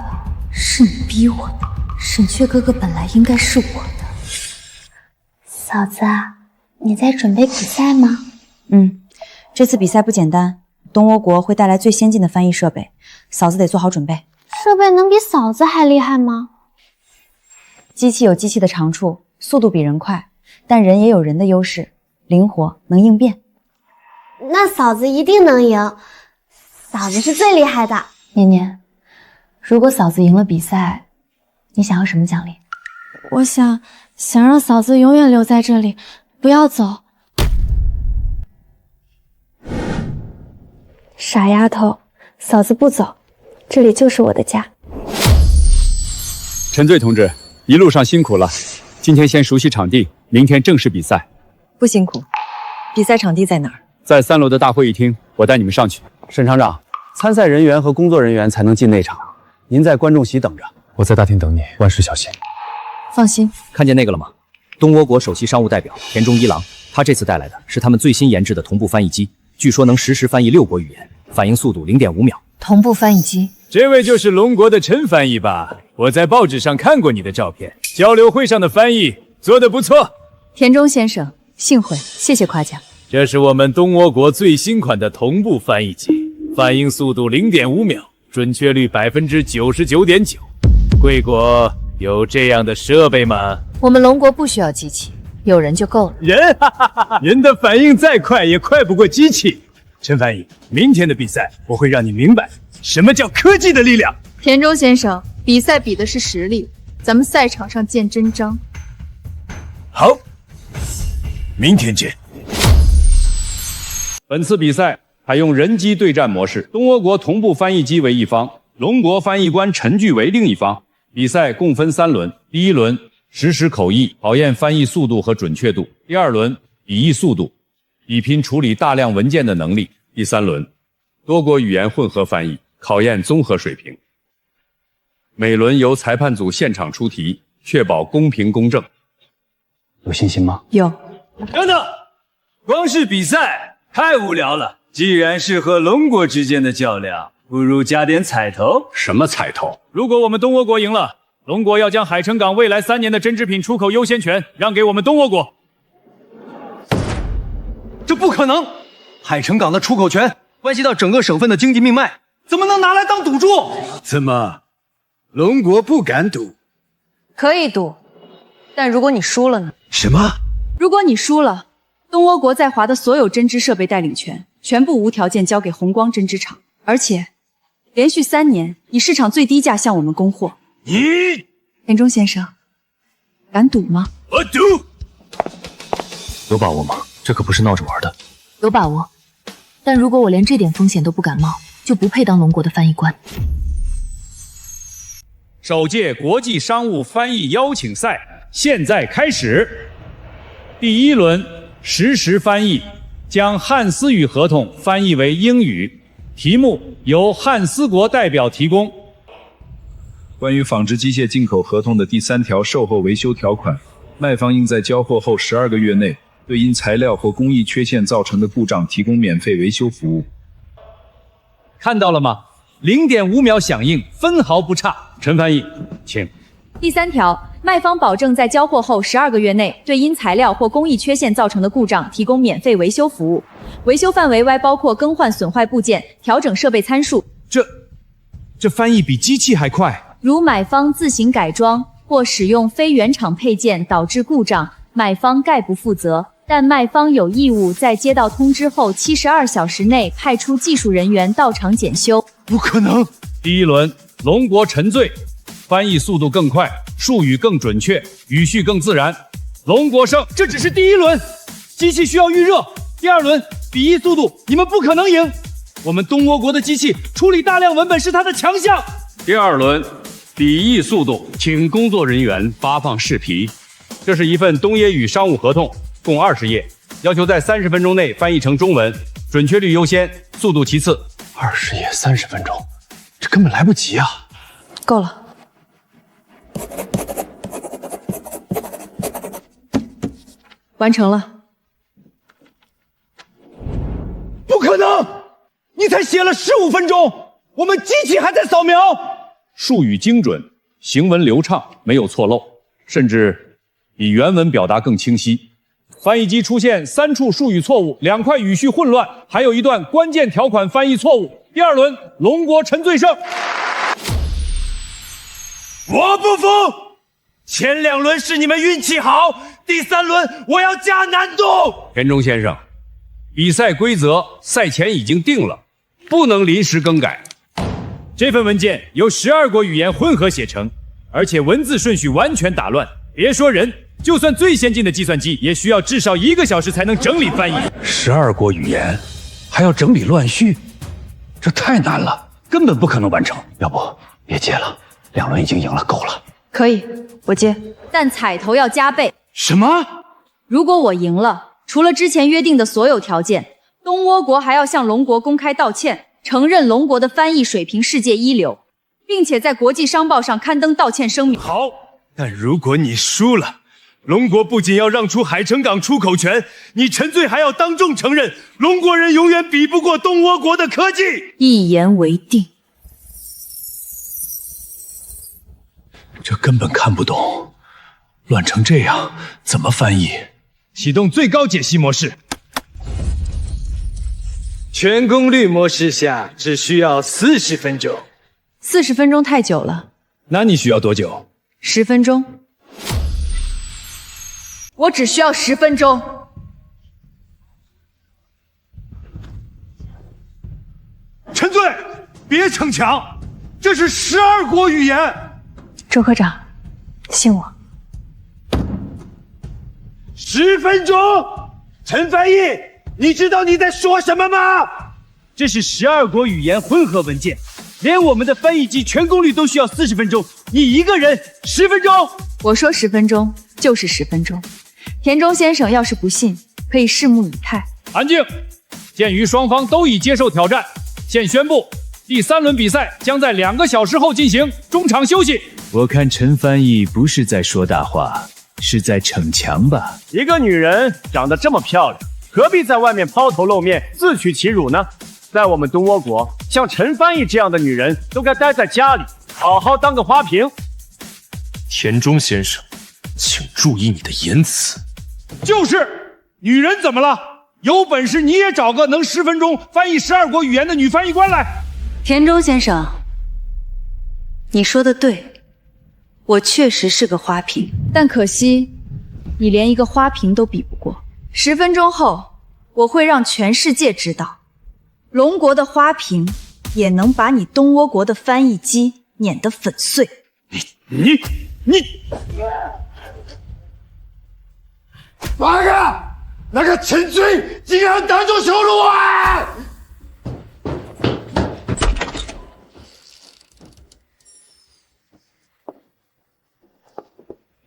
是你逼我的。沈雀哥哥本来应该是我的。嫂子，你在准备比赛吗？这次比赛不简单，东倭国会带来最先进的翻译设备，嫂子得做好准备。设备能比嫂子还厉害吗？机器有机器的长处，速度比人快，但人也有人的优势，灵活能应变。那嫂子一定能赢，嫂子是最厉害的。念念，如果嫂子赢了比赛，你想要什么奖励？我想让嫂子永远留在这里，不要走。傻丫头，嫂子不走，这里就是我的家。陈醉同志，一路上辛苦了，今天先熟悉场地，明天正式比赛。不辛苦，比赛场地在哪儿？在3楼的大会议厅，我带你们上去。沈厂长，参赛人员和工作人员才能进内场，您在观众席等着。我在大厅等你，万事小心。放心。看见那个了吗？东倭国首席商务代表田中一郎，他这次带来的是他们最新研制的同步翻译机，据说能实时翻译6国语言，反应速度0.5秒。同步翻译机，这位就是龙国的陈翻译吧？我在报纸上看过你的照片，交流会上的翻译做得不错。田中先生，幸会，谢谢夸奖。这是我们东倭国最新款的同步翻译机，反应速度0.5秒，准确率99.9%。贵国有这样的设备吗？我们龙国不需要机器，有人就够了。人，人的反应再快也快不过机器。陈翻译，明天的比赛我会让你明白什么叫科技的力量。田中先生，比赛比的是实力，咱们赛场上见真章。好，明天见。本次比赛采用人机对战模式，东倭国同步翻译机为一方，龙国翻译官陈巨为另一方。比赛共分3轮，第一轮实时口译，考验翻译速度和准确度；第二轮笔译速度，比拼处理大量文件的能力；第三轮多国语言混合翻译，考验综合水平。每轮由裁判组现场出题，确保公平公正。有信心吗？有。等等，光是比赛太无聊了。既然是和龙国之间的较量，不如加点彩头。什么彩头？如果我们东倭国赢了，龙国要将海城港未来3年的针织品出口优先权让给我们东倭国。这不可能！海城港的出口权关系到整个省份的经济命脉，怎么能拿来当赌注？怎么，龙国不敢赌？可以赌，但如果你输了呢？什么？如果你输了，东倭国在华的所有针织设备代理权全部无条件交给红光针织厂，而且连续3年以市场最低价向我们供货。你，田中先生，敢赌吗？我赌。有把握吗？这可不是闹着玩的。有把握，但如果我连这点风险都不敢冒，就不配当龙国的翻译官。首届国际商务翻译邀请赛现在开始。第一轮实时翻译，将汉斯语合同翻译为英语，题目由汉斯国代表提供。关于纺织机械进口合同的第3条售后维修条款，卖方应在交货后12个月内，对因材料或工艺缺陷造成的故障提供免费维修服务。看到了吗？0.5秒响应，分毫不差。陈翻译，请。第3条，卖方保证在交货后12个月内，对因材料或工艺缺陷造成的故障提供免费维修服务。维修范围 Y 包括更换损坏部件、调整设备参数。这翻译比机器还快。如买方自行改装或使用非原厂配件导致故障，买方概不负责，但卖方有义务在接到通知后72小时内派出技术人员到场检修。不可能！第一轮，龙国沉醉，翻译速度更快，术语更准确，语序更自然。龙国胜，这只是第一轮，机器需要预热。第二轮，笔译速度，你们不可能赢。我们东倭国的机器处理大量文本是它的强项。第二轮，笔译速度，请工作人员发放试题。这是一份东耶语商务合同，共20页，要求在30分钟内翻译成中文，准确率优先，速度其次。20页30分钟，这根本来不及啊！够了。完成了。不可能！你才写了15分钟，我们机器还在扫描。术语精准，行文流畅，没有错漏，甚至比原文表达更清晰。翻译机出现3处术语错误，2块语序混乱，还有一段关键条款翻译错误。第二轮，龙国陈醉胜。我不服！前2轮是你们运气好，第3轮我要加难度。田中先生，比赛规则赛前已经定了，不能临时更改。这份文件由12国语言混合写成，而且文字顺序完全打乱。别说人，就算最先进的计算机，也需要至少1个小时才能整理翻译。12国语言，还要整理乱序，这太难了，根本不可能完成。要不别接了，2轮已经赢了，够了。可以，我接，但彩头要加倍。什么？如果我赢了，除了之前约定的所有条件，东倭国还要向龙国公开道歉，承认龙国的翻译水平世界一流，并且在国际商报上刊登道歉声明。好，但如果你输了，龙国不仅要让出海城港出口权，你陈醉还要当众承认，龙国人永远比不过东倭国的科技。一言为定。这根本看不懂，乱成这样，怎么翻译？启动最高解析模式。全功率模式下只需要40分钟。40分钟太久了，那你需要多久？10分钟。我只需要10分钟。陈醉，别逞强，这是12国语言。周科长，信我。10分钟，陈翻译，你知道你在说什么吗？这是12国语言混合文件，连我们的翻译机全功率都需要40分钟，你一个人10分钟。我说10分钟就是10分钟。田中先生要是不信，可以拭目以待。安静！鉴于双方都已接受挑战，现宣布第3轮比赛将在2个小时后进行，中场休息。我看陈翻译不是在说大话，是在逞强吧？一个女人长得这么漂亮，何必在外面抛头露面、自取其辱呢？在我们东倭国，像陈翻译这样的女人都该待在家里，好好当个花瓶。田中先生，请注意你的言辞。就是，女人怎么了？有本事你也找个能10分钟翻译12国语言的女翻译官来。田中先生，你说的对，我确实是个花瓶，但可惜你连一个花瓶都比不过。10分钟后，我会让全世界知道，龙国的花瓶也能把你东倭国的翻译机碾得粉碎。你，八个，那个陈醉竟然当众羞辱我！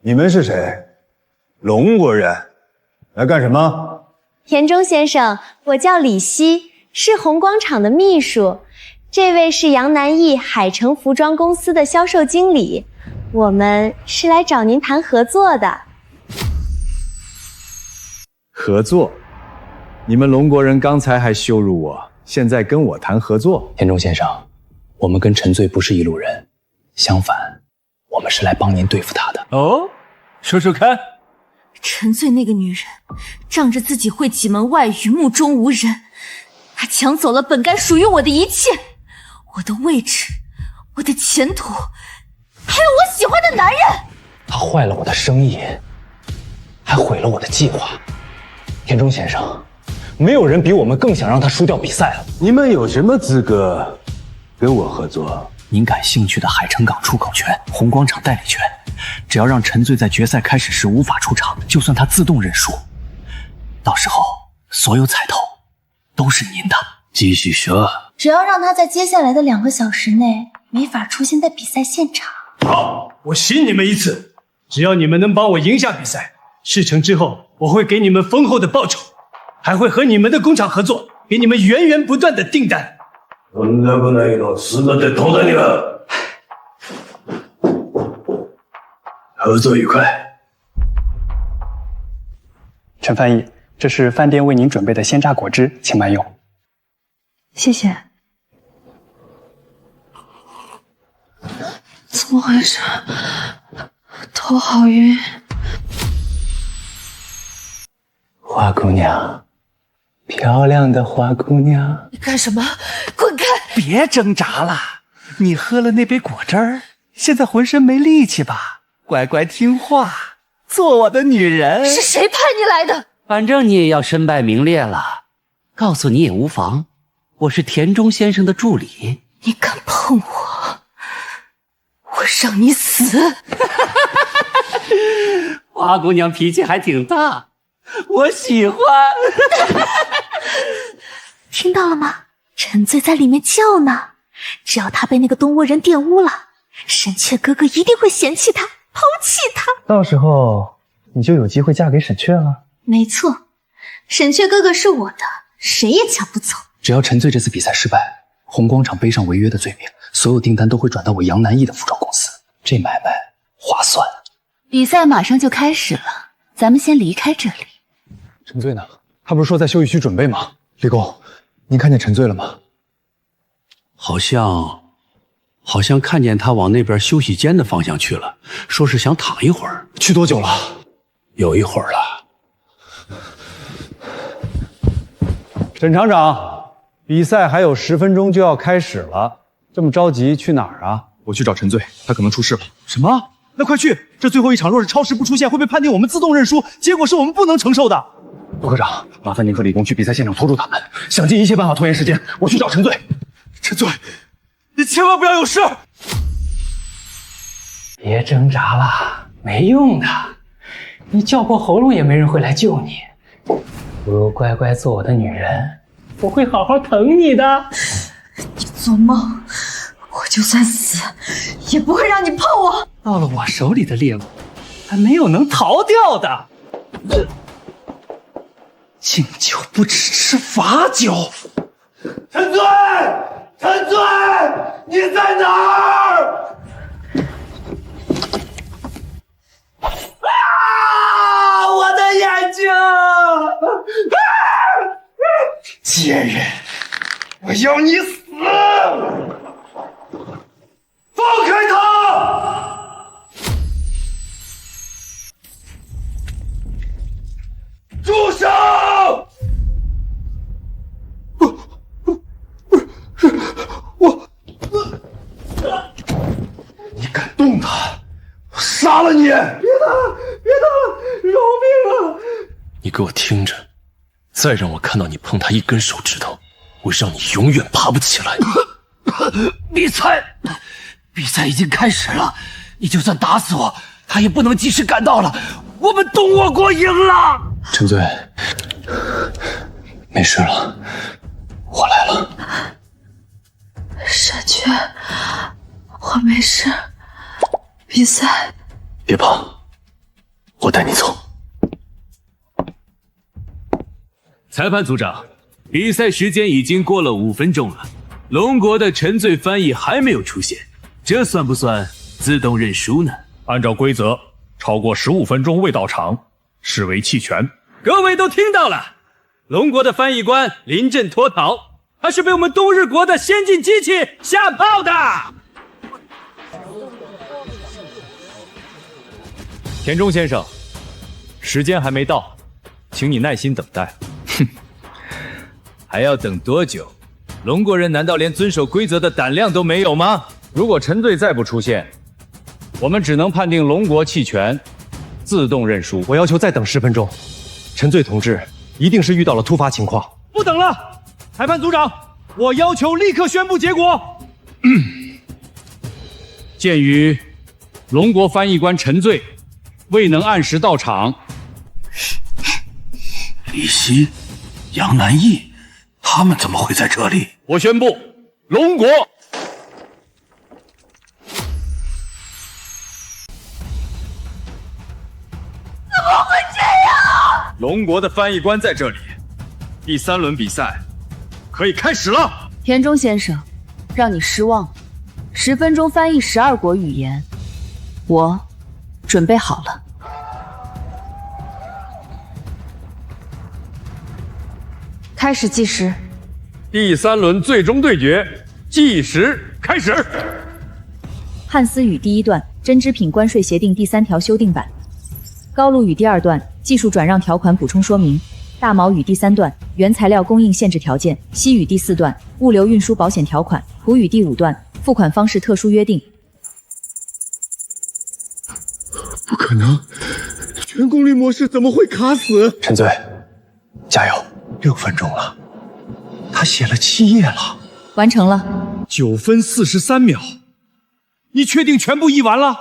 你们是谁？龙国人，来干什么？田中先生，我叫李希，是红光厂的秘书。这位是杨南义海城服装公司的销售经理，我们是来找您谈合作的。合作？你们龙国人刚才还羞辱我，现在跟我谈合作？田中先生，我们跟陈醉不是一路人，相反，我们是来帮您对付他的。哦，说说看。陈醉那个女人，仗着自己会几门外语，目中无人，她抢走了本该属于我的一切，我的位置，我的前途，还有我喜欢的男人。她坏了我的生意，还毁了我的计划。田中先生，没有人比我们更想让他输掉比赛了。你们有什么资格跟我合作？您感兴趣的海城港出口权、红光厂代理权，只要让陈醉在决赛开始时无法出场，就算他自动认输。到时候所有彩头都是您的。继续说。只要让他在接下来的2个小时内没法出现在比赛现场。好，我信你们一次，只要你们能帮我赢下比赛，事成之后我会给你们丰厚的报酬，还会和你们的工厂合作，给你们源源不断的订单。合作愉快。陈翻译，这是饭店为您准备的鲜榨果汁，请慢用。谢谢。怎么回事？头好晕。花姑娘，漂亮的花姑娘。你干什么？滚开！别挣扎了，你喝了那杯果汁儿，现在浑身没力气吧？乖乖听话，做我的女人。是谁派你来的？反正你也要身败名裂了，告诉你也无妨。我是田中先生的助理。你敢碰我，我让你死！花姑娘脾气还挺大，我喜欢。听到了吗？陈醉在里面叫呢。只要他被那个东倭人玷污了，沈雀哥哥一定会嫌弃他，抛弃他。到时候你就有机会嫁给沈雀了。没错，沈雀哥哥是我的，谁也抢不走。只要陈醉这次比赛失败，红光厂背上违约的罪名，所有订单都会转到我杨南义的服装公司，这买卖划算。比赛马上就开始了，咱们先离开这里。陈醉呢？他不是说在休息区准备吗？李工，您看见陈醉了吗？好像看见他往那边休息间的方向去了，说是想躺一会儿。去多久了？有一会儿了。沈厂长，比赛还有10分钟就要开始了，这么着急去哪儿啊？我去找陈醉，他可能出事了。什么？那快去！这最后一场若是超时不出现，会被判定我们自动认输，结果是我们不能承受的。陆科长，麻烦您和李工去比赛现场拖住他们，想尽一切办法拖延时间。我去找陈醉。陈醉，你千万不要有事！别挣扎了，没用的。你叫破喉咙也没人会来救你。不如乖乖做我的女人，我会好好疼你的。你做梦！我就算死，也不会让你碰我。到了我手里的猎物，还没有能逃掉的。敬酒不只吃罚酒。陈醉，陈醉，你在哪儿？啊！我的眼睛！贱人，我要你死！放开他！住手！你敢动他，我杀了你！别打了，别打了，饶命啊！你给我听着，再让我看到你碰他一根手指头，我让你永远爬不起来。比赛已经开始了，你就算打死我，他也不能及时赶到了。我们东沃国赢了。陈醉，没事了，我来了。山雀，我没事。比赛，别怕，我带你走。裁判组长，比赛时间已经过了5分钟了，龙国的陈醉翻译还没有出现，这算不算自动认输呢？按照规则，超过15分钟未到场，视为弃权。各位都听到了，龙国的翻译官临阵脱逃，他是被我们东日国的先进机器吓跑的。田中先生，时间还没到，请你耐心等待。哼，还要等多久？龙国人难道连遵守规则的胆量都没有吗？如果陈醉再不出现，我们只能判定龙国弃权，自动认输。我要求再等10分钟。陈醉同志一定是遇到了突发情况。不等了，裁判组长，我要求立刻宣布结果。鉴于龙国翻译官陈醉未能按时到场，李希、杨南义，他们怎么会在这里？我宣布，龙国怎么会这样？龙国的翻译官在这里，第3轮比赛可以开始了。田中先生，让你失望了。10分钟翻译12国语言，我准备好了。开始计时。第3轮最终对决，计时开始。汉斯语第1段，针织品关税协定第3条修订版。高露语第2段，技术转让条款补充说明。大毛语第3段，原材料供应限制条件。西语第4段，物流运输保险条款。普语第5段，付款方式特殊约定。不可能，全功率模式怎么会卡死？陈醉，加油！6分钟了，他写了7页了，完成了。9分43秒，你确定全部译完了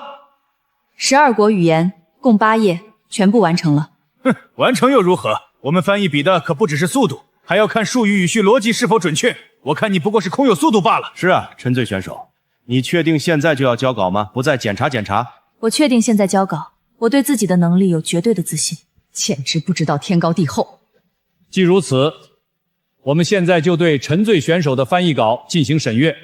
？12国语言，共8页，全部完成了。哼，完成又如何？我们翻译比的可不只是速度，还要看术语语序逻辑是否准确。我看你不过是空有速度罢了。是啊，陈醉选手，你确定现在就要交稿吗？不再检查检查？我确定现在交稿，我对自己的能力有绝对的自信，简直不知道天高地厚。既如此，我们现在就对陈醉选手的翻译稿进行审阅。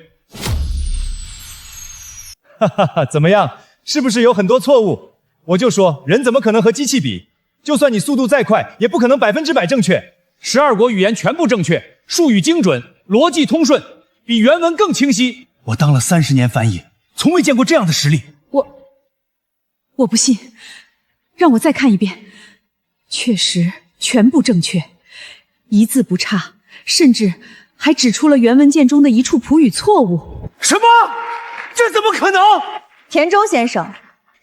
哈哈哈，怎么样？是不是有很多错误？我就说，人怎么可能和机器比？就算你速度再快，也不可能100%正确。12国语言全部正确，术语精准，逻辑通顺，比原文更清晰。我当了30年翻译，从未见过这样的实力。我不信，让我再看一遍。确实全部正确，一字不差，甚至还指出了原文件中的一处普语错误。什么？这怎么可能？田中先生，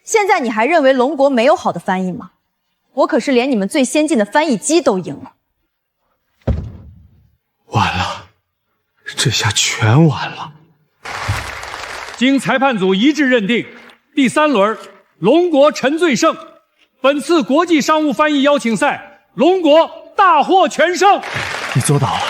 现在你还认为龙国没有好的翻译吗？我可是连你们最先进的翻译机都赢了。完了，这下全完了。经裁判组一致认定，第3轮龙国陈最胜，本次国际商务翻译邀请赛，龙国大获全胜。你做到了，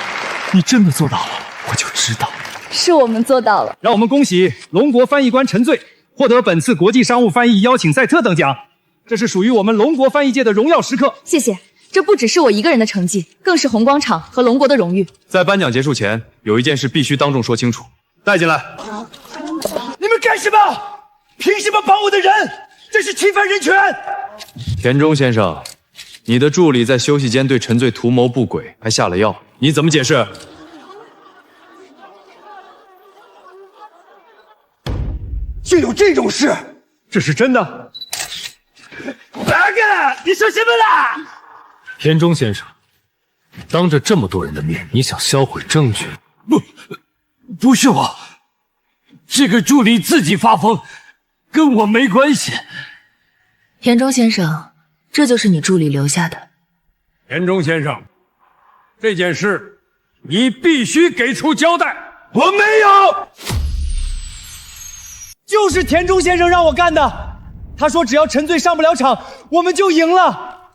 你真的做到了，我就知道。是我们做到了。让我们恭喜龙国翻译官陈最获得本次国际商务翻译邀请赛特等奖，这是属于我们龙国翻译界的荣耀时刻。谢谢，这不只是我一个人的成绩，更是红光场和龙国的荣誉。在颁奖结束前，有一件事必须当众说清楚，带进来。你们干什么？凭什么绑我的人？这是侵犯人权！田中先生，你的助理在休息间对陈醉图谋不轨，还下了药，你怎么解释？竟有这种事？这是真的。八哥，你说什么啦？田中先生，当着这么多人的面，你想销毁证据？不是我，这个助理自己发疯，跟我没关系。田中先生，这就是你助理留下的。田中先生，这件事你必须给出交代。我没有。就是田中先生让我干的，他说只要陈醉上不了场，我们就赢了。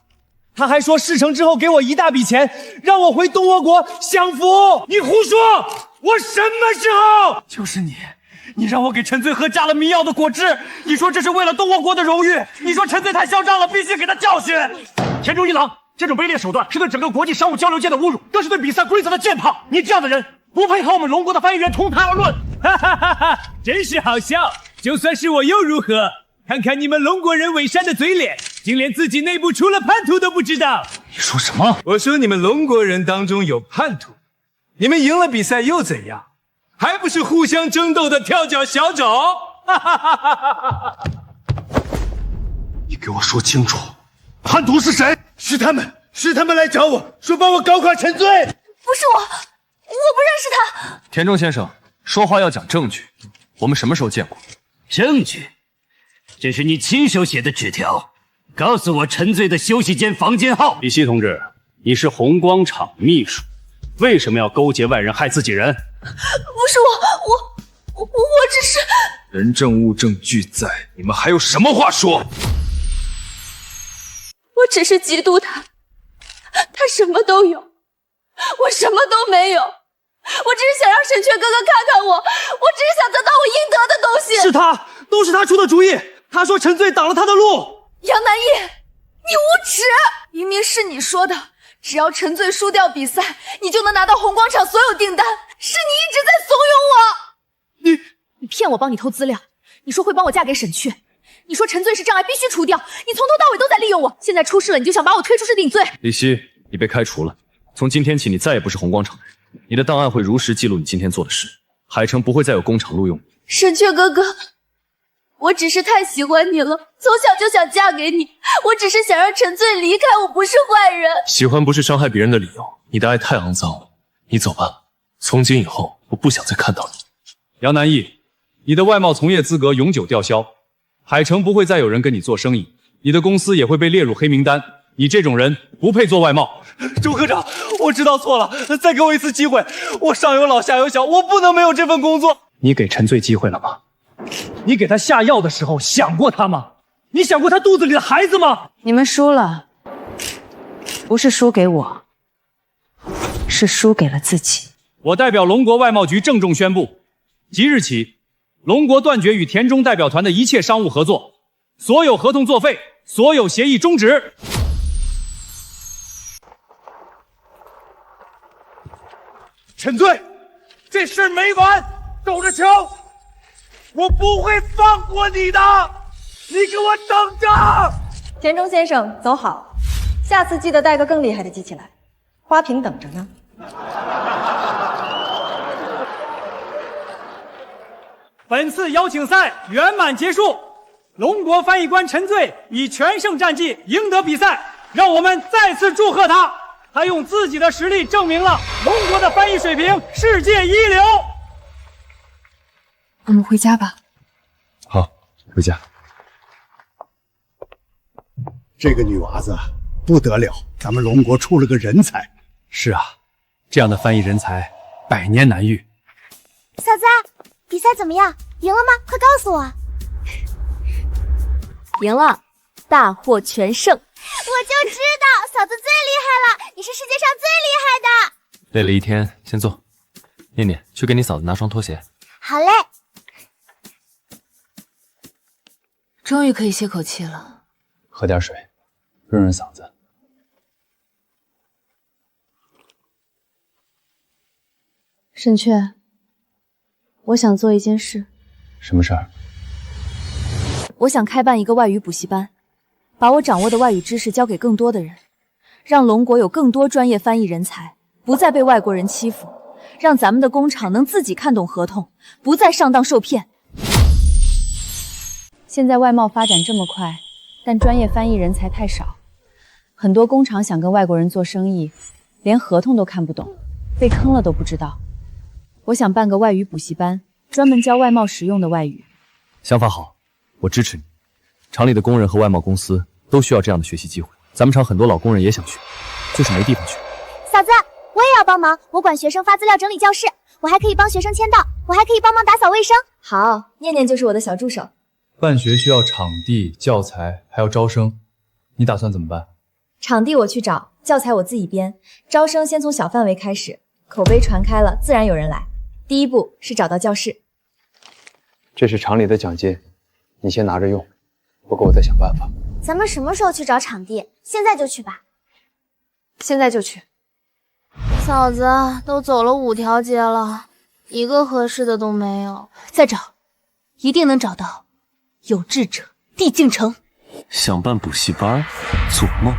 他还说事成之后给我一大笔钱，让我回东倭国享福。你胡说！我什么时候？就是你，你让我给陈醉喝加了迷药的果汁，你说这是为了东倭国的荣誉，你说陈醉太嚣张了，必须给他教训。田中一郎，这种卑劣手段是对整个国际商务交流界的侮辱，更是对比赛规则的践踏。你这样的人不配和我们龙国的翻译员同台而论。哈哈哈哈！真是好笑，就算是我又如何？看看你们龙国人伪善的嘴脸，竟连自己内部出了叛徒都不知道。你说什么？我说你们龙国人当中有叛徒，你们赢了比赛又怎样？还不是互相争斗的跳脚小种？哈哈哈哈哈！你给我说清楚，叛徒是谁？是他们来找我说帮我搞垮陈醉。不是我，我不认识他。田中先生，说话要讲证据，我们什么时候见过？证据？这是你亲手写的纸条，告诉我陈醉的休息间房间号。李希同志，你是红光场秘书，为什么要勾结外人害自己人？不是我只是……人证物证俱在，你们还有什么话说？我只是嫉妒他，他什么都有，我什么都没有。我只是想让沈雀哥哥看看我，我只是想得到我应得的东西。是他，都是他出的主意。他说陈醉挡了他的路。杨南叶，你无耻！明明是你说的，只要陈醉输掉比赛，你就能拿到红光场所有订单，是你一直在怂恿我。你骗我帮你偷资料，你说会帮我嫁给沈雀，你说陈醉是障碍必须除掉，你从头到尾都在利用我，现在出事了你就想把我推出是顶罪。李希，你被开除了，从今天起你再也不是红光场的人，你的档案会如实记录你今天做的事，海城不会再有工厂录用你。沈雀哥哥，我只是太喜欢你了，从小就想嫁给你，我只是想让陈醉离开，我不是坏人。喜欢不是伤害别人的理由，你的爱太肮脏了，你走吧，从今以后我不想再看到你。杨南义，你的外贸从业资格永久吊销，海城不会再有人跟你做生意，你的公司也会被列入黑名单，你这种人不配做外贸。周科长，我知道错了，再给我一次机会，我上有老下有小，我不能没有这份工作。你给陈醉机会了吗？你给他下药的时候想过他吗？你想过他肚子里的孩子吗？你们输了，不是输给我，是输给了自己。我代表龙国外贸局郑重宣布，即日起，龙国断绝与田中代表团的一切商务合作，所有合同作废，所有协议终止。陈醉，这事没完，走着瞧！我不会放过你的，你给我等着！田中先生，走好，下次记得带个更厉害的机器来，花瓶等着呢。本次邀请赛圆满结束，龙国翻译官陈醉以全胜战绩赢得比赛，让我们再次祝贺他。他用自己的实力证明了龙国的翻译水平世界一流。我们回家吧。好，回家。这个女娃子不得了，咱们龙国出了个人才。是啊，这样的翻译人才百年难遇。嫂子，比赛怎么样？赢了吗？快告诉我。赢了，大获全胜。我就知道嫂子最厉害了，你是世界上最厉害的。累了一天，先坐。念念，去给你嫂子拿双拖鞋。好嘞。终于可以歇口气了。喝点水，润润嗓子。沈雀，我想做一件事。什么事儿？我想开办一个外语补习班，把我掌握的外语知识教给更多的人，让龙国有更多专业翻译人才，不再被外国人欺负，让咱们的工厂能自己看懂合同，不再上当受骗。现在外贸发展这么快，但专业翻译人才太少，很多工厂想跟外国人做生意，连合同都看不懂，被坑了都不知道。我想办个外语补习班，专门教外贸实用的外语。想法好，我支持你。厂里的工人和外贸公司都需要这样的学习机会，咱们厂很多老工人也想学，就是没地方去。嫂子，我也要帮忙，我管学生发资料、整理教室，我还可以帮学生签到，我还可以帮忙打扫卫生。好，念念就是我的小助手。办学需要场地、教材，还要招生，你打算怎么办？场地我去找，教材我自己编，招生先从小范围开始，口碑传开了，自然有人来。第一步是找到教室。这是厂里的奖金，你先拿着用，不够我再想办法。咱们什么时候去找场地？现在就去吧。现在就去。嫂子，都走了5条街了，一个合适的都没有。再找，一定能找到。有志者必竟成。想办补习班？做梦！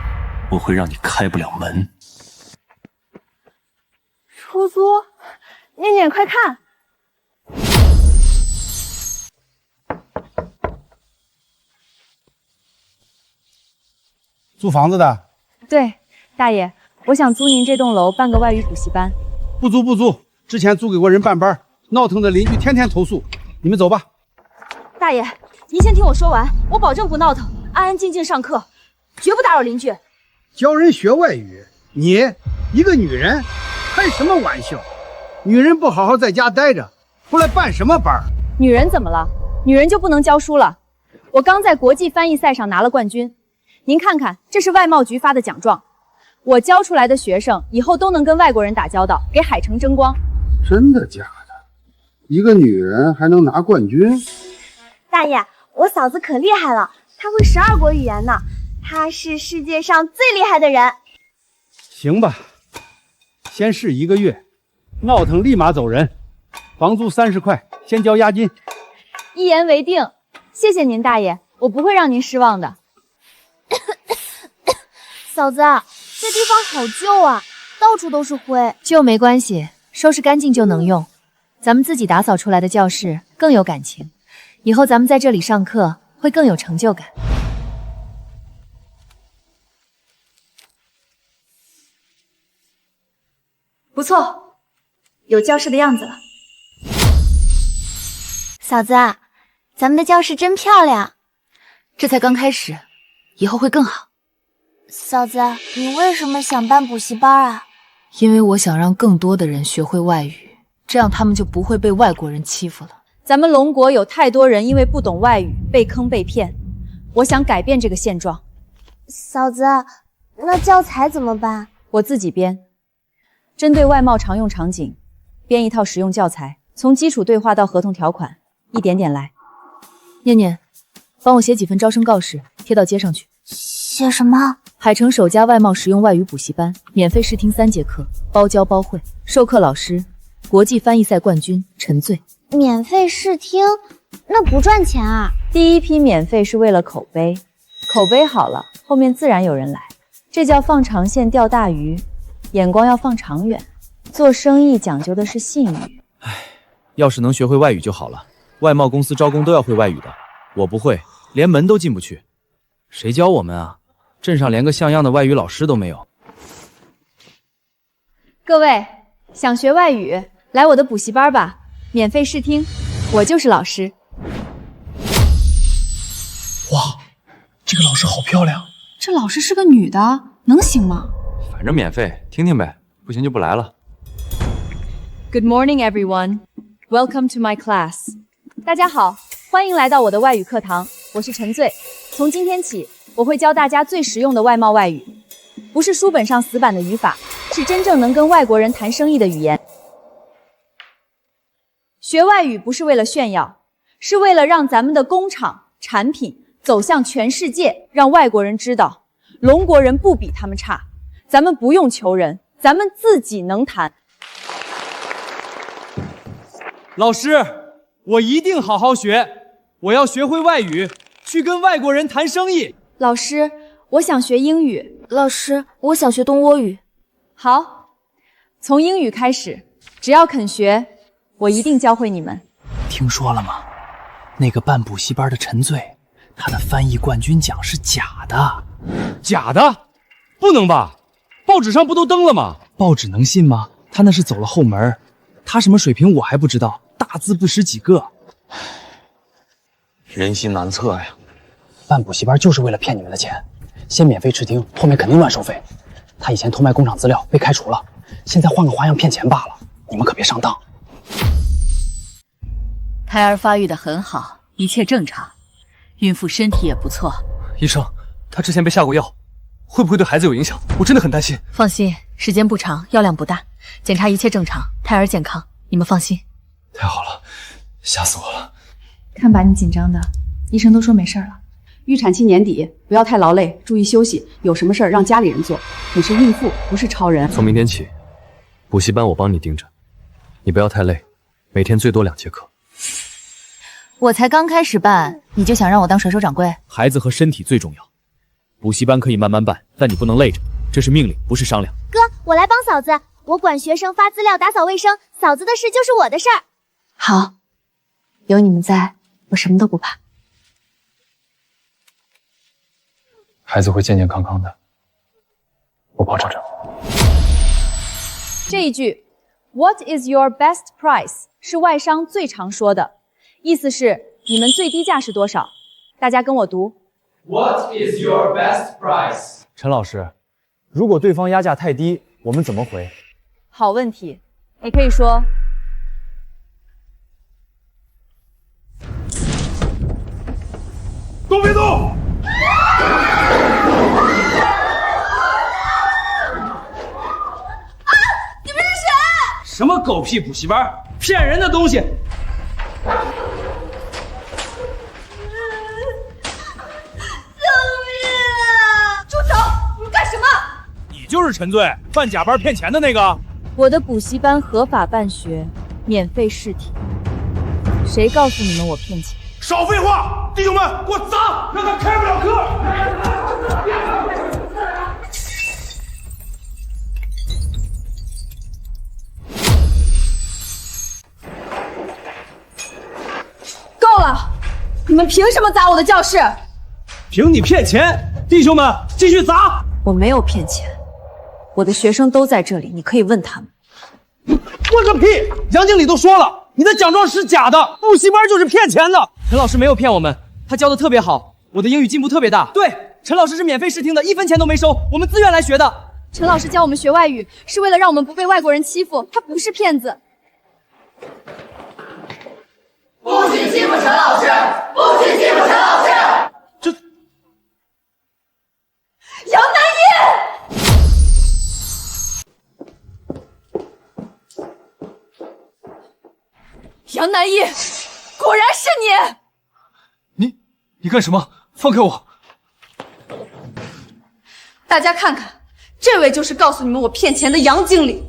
我会让你开不了门。出租，念念快看！租房子的？对，大爷，我想租您这栋楼办个外语补习班。不租不租，之前租给过人办班，闹腾的邻居天天投诉。你们走吧。大爷，您先听我说完，我保证不闹腾，安安静静上课，绝不打扰邻居。教人学外语，你一个女人，开什么玩笑？女人不好好在家待着，出来办什么班？女人怎么了？女人就不能教书了？我刚在国际翻译赛上拿了冠军，您看看，这是外贸局发的奖状。我教出来的学生以后都能跟外国人打交道，给海城争光。真的假的？一个女人还能拿冠军？大爷，我嫂子可厉害了，她会12国语言呢，她是世界上最厉害的人。行吧，先试1个月，闹腾立马走人，房租30块，先交押金。一言为定，谢谢您大爷，我不会让您失望的。嫂子，这地方好旧啊，到处都是灰。旧没关系，收拾干净就能用。咱们自己打扫出来的教室更有感情，以后咱们在这里上课会更有成就感。不错，有教室的样子了。嫂子，咱们的教室真漂亮。这才刚开始，以后会更好。嫂子，你为什么想办补习班啊？因为我想让更多的人学会外语，这样他们就不会被外国人欺负了。咱们龙国有太多人因为不懂外语被坑被骗，我想改变这个现状。嫂子，那教材怎么办？我自己编，针对外贸常用场景，编一套实用教材，从基础对话到合同条款，一点点来。念念，帮我写几份招生告示，贴到街上去。写什么？海城首家外贸实用外语补习班，免费试听3节课，包教包会，授课老师国际翻译赛冠军陈醉。免费试听？那不赚钱啊？第一批免费是为了口碑，口碑好了，后面自然有人来。这叫放长线钓大鱼，眼光要放长远。做生意讲究的是信誉。要是能学会外语就好了。外贸公司招工都要会外语的，我不会，连门都进不去。谁教我们啊？镇上连个像样的外语老师都没有。各位想学外语，来我的补习班吧，免费试听，我就是老师。哇，这个老师好漂亮。这老师是个女的，能行吗？反正免费，听听呗，不行就不来了。Good morning, everyone. Welcome to my class. 大家好，欢迎来到我的外语课堂，我是陈醉。从今天起，我会教大家最实用的外贸外语，不是书本上死板的语法，是真正能跟外国人谈生意的语言。学外语不是为了炫耀，是为了让咱们的工厂、产品走向全世界，让外国人知道，龙国人不比他们差。咱们不用求人，咱们自己能谈。老师，我一定好好学，我要学会外语，去跟外国人谈生意。老师，我想学英语。老师，我想学东窝语。好，从英语开始，只要肯学，我一定教会你们。听说了吗？那个办补习班的陈醉，他的翻译冠军奖是假的。假的？不能吧？报纸上不都登了吗？报纸能信吗？他那是走了后门，他什么水平我还不知道，大字不识几个。人心难测呀。办补习班就是为了骗你们的钱，先免费试听，后面肯定乱收费。他以前偷卖工厂资料被开除了，现在换个花样骗钱罢了，你们可别上当。胎儿发育得很好，一切正常，孕妇身体也不错。医生，他之前被下过药，会不会对孩子有影响？我真的很担心。放心，时间不长，药量不大，检查一切正常，胎儿健康，你们放心。太好了，吓死我了。看把你紧张的，医生都说没事了。预产期年底，不要太劳累，注意休息。有什么事儿让家里人做。你是孕妇，不是超人。从明天起，补习班我帮你盯着，你不要太累，每天最多2节课。我才刚开始办，你就想让我当甩手掌柜？孩子和身体最重要，补习班可以慢慢办，但你不能累着，这是命令，不是商量。哥，我来帮嫂子，我管学生发资料、打扫卫生，嫂子的事就是我的事儿。好，有你们在，我什么都不怕。孩子会健健康康的，我保证。这一句 "What is your best price" 是外商最常说的，意思是你们最低价是多少？大家跟我读 What is your best price？ 陈老师，如果对方压价太低，我们怎么回？好问题，你可以说都别动！你们是谁？什么狗屁补习班，骗人的东西！住手！你们干什么？你就是陈醉，办假班骗钱的那个。我的补习班合法办学，免费试听。谁告诉你们我骗钱？少废话，弟兄们，给我砸，让他开不了课。够了！你们凭什么砸我的教室？凭你骗钱！弟兄们，继续砸！我没有骗钱，我的学生都在这里，你可以问他们。问个屁！杨经理都说了，你的奖状是假的，补习班就是骗钱的。陈老师没有骗我们，他教的特别好，我的英语进步特别大。对，陈老师是免费试听的，1分钱都没收，我们自愿来学的。陈老师教我们学外语，是为了让我们不被外国人欺负，他不是骗子。不许欺负陈老师！不许欺负陈老师！这杨南叶，杨南叶，果然是你！你干什么？放开我！大家看看，这位就是告诉你们我骗钱的杨经理。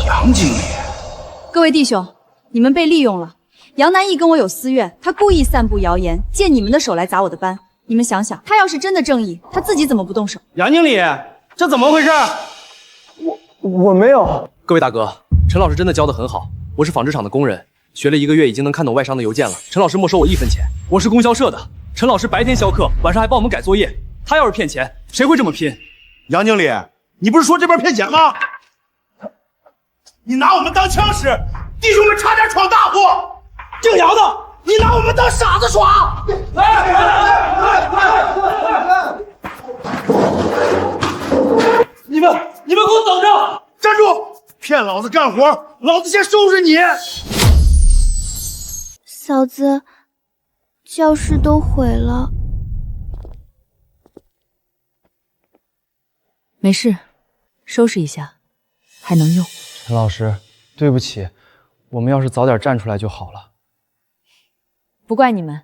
杨经理，各位弟兄，你们被利用了。杨南义跟我有私怨，他故意散布谣言，借你们的手来砸我的班。你们想想，他要是真的正义，他自己怎么不动手？杨经理，这怎么回事？我没有。各位大哥，陈老师真的教得很好，我是纺织厂的工人，学了1个月已经能看懂外商的邮件了。陈老师没收我1分钱，我是供销社的。陈老师白天销课，晚上还帮我们改作业。他要是骗钱，谁会这么拼？杨经理，你不是说这边骗钱吗？你拿我们当枪使，弟兄们差点闯大祸。郑阳的，你拿我们当傻子耍！你们给我等着！站住！骗老子干活，老子先收拾你！嫂子，教室都毁了。没事，收拾一下，还能用。陈老师，对不起，我们要是早点站出来就好了。不怪你们，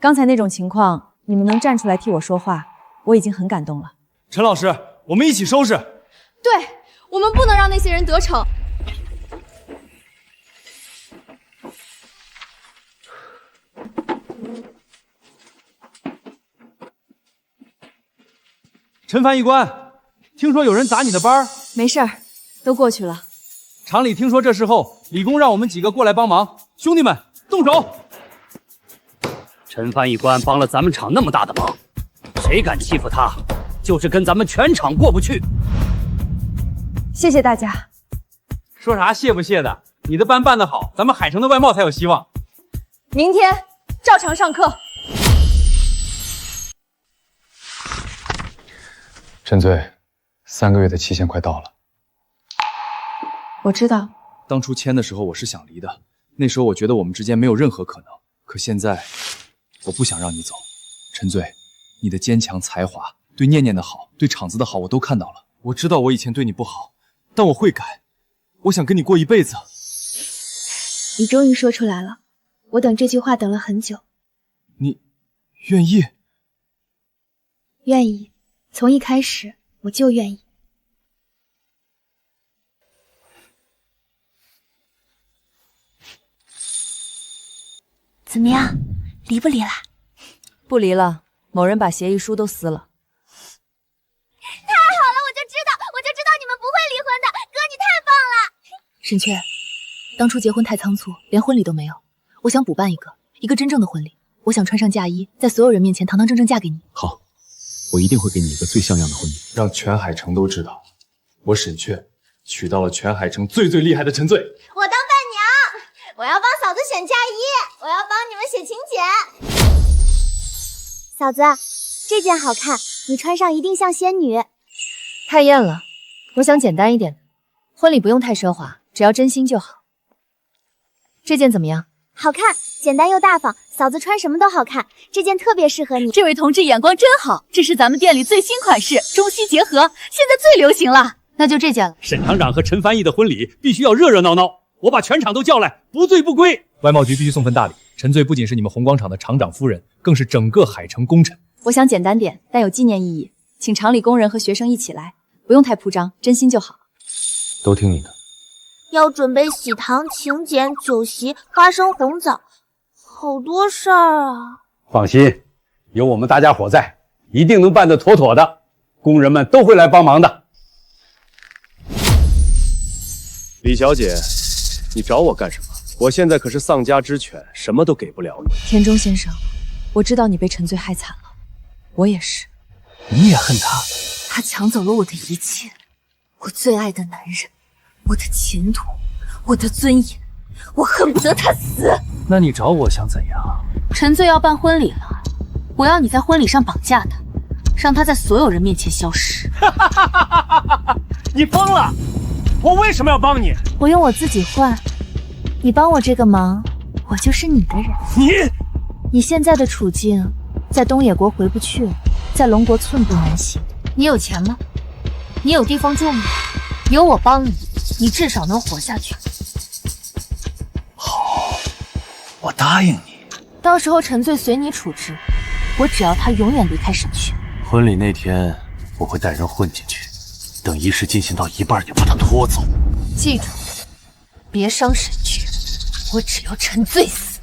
刚才那种情况，你们能站出来替我说话，我已经很感动了。陈老师，我们一起收拾。对，我们不能让那些人得逞。陈翻译官，听说有人砸你的班？没事儿，都过去了。厂里听说这事后，理工让我们几个过来帮忙。兄弟们，动手！陈翻译官帮了咱们厂那么大的忙，谁敢欺负他，就是跟咱们全厂过不去。谢谢大家。说啥谢不谢的？你的班办得好，咱们海城的外贸才有希望。明天照常上课。陈醉，3个月的期限快到了。我知道，当初签的时候我是想离的，那时候我觉得我们之间没有任何可能。可现在，我不想让你走。陈醉，你的坚强才华，对念念的好，对厂子的好，我都看到了。我知道我以前对你不好，但我会改。我想跟你过一辈子。你终于说出来了，我等这句话等了很久。你愿意？愿意，从一开始我就愿意。怎么样，离不离啦？不离了，某人把协议书都撕了。太好了，我就知道你们不会离婚的，哥你太棒了。沈雀，当初结婚太仓促，连婚礼都没有，我想补办一个真正的婚礼。我想穿上嫁衣，在所有人面前堂堂正正嫁给你。好，我一定会给你一个最像样的婚礼，让全海城都知道，我沈雀娶到了全海城最厉害的陈醉。我当伴娘，我要帮嫂子选嫁衣，我要帮你们写请柬。嫂子，这件好看，你穿上一定像仙女。太艳了，我想简单一点的，婚礼不用太奢华，只要真心就好。这件怎么样？好看，简单又大方，嫂子穿什么都好看，这件特别适合你。这位同志眼光真好，这是咱们店里最新款式，中西结合，现在最流行了。那就这件了。沈厂长和陈翻译的婚礼必须要热热闹闹，我把全厂都叫来，不醉不归。外贸局必须送份大礼，陈醉不仅是你们红光厂的厂长夫人，更是整个海城功臣。我想简单点，但有纪念意义，请厂里工人和学生一起来，不用太铺张，真心就好。都听你的。要准备喜糖、请柬、酒席、花生红枣，好多事儿啊。放心，有我们大家伙在，一定能办得妥妥的，工人们都会来帮忙的。李小姐，你找我干什么？我现在可是丧家之犬，什么都给不了你。田中先生，我知道你被陈醉害惨了，我也是。你也恨他？他抢走了我的一切，我最爱的男人，我的前途，我的尊严，我恨不得他死。那你找我想怎样？陈醉要办婚礼了，我要你在婚礼上绑架他，让他在所有人面前消失。你疯了！我为什么要帮你？我用我自己换，你帮我这个忙，我就是你的人。你现在的处境，在东野国回不去了，在龙国寸步难行。你有钱吗？你有地方住吗？有我帮你，你至少能活下去。好，我答应你。到时候陈醉随你处置，我只要他永远离开沈雀。婚礼那天，我会带人混进去，等仪式进行到一半就把他拖走。记住，别伤沈雀，我只要陈醉死。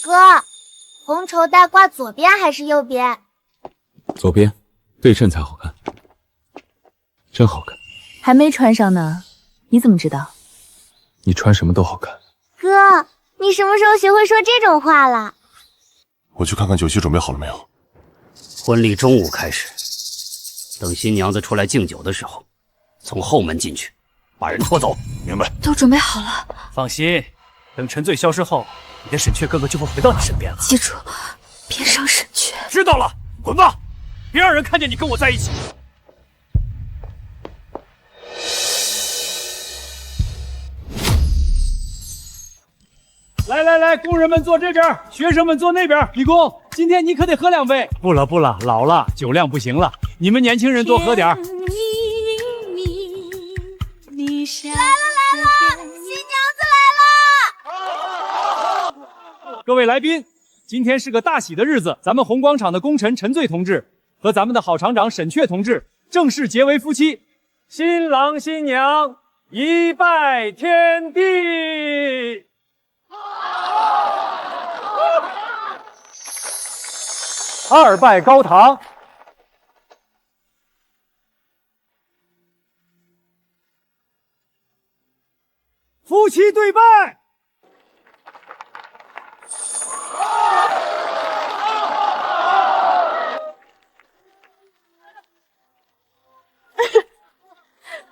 哥，红绸带挂左边还是右边？左边，对称才好看，真好看。还没穿上呢，你怎么知道？你穿什么都好看。哥，你什么时候学会说这种话了？我去看看酒席准备好了没有。婚礼中午开始，等新娘子出来敬酒的时候，从后门进去，把人拖走。明白。都准备好了。放心，等陈醉消失后，你的沈雀哥哥就会回到你身边了。记住，别伤沈雀。知道了，滚吧，别让人看见你跟我在一起。来，工人们坐这边，学生们坐那边。李工，今天你可得喝2杯。不了，老了，酒量不行了。你们年轻人多喝点。来了，新娘子来了！各位来宾，今天是个大喜的日子，咱们红广场的功臣陈醉同志和咱们的好厂长沈雀同志正式结为夫妻。新郎新娘一拜天地。2拜高堂，夫妻对拜。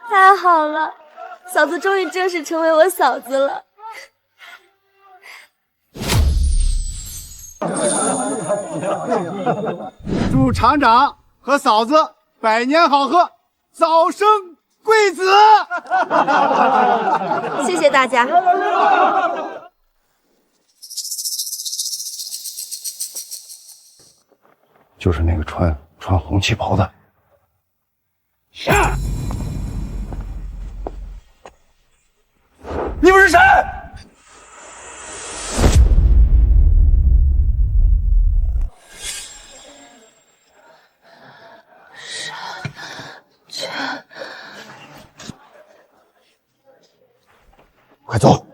太好了，嫂子终于正式成为我嫂子了。祝厂长和嫂子百年好合，早生贵子。谢谢大家。就是那个穿红旗袍的。你们是谁？快走！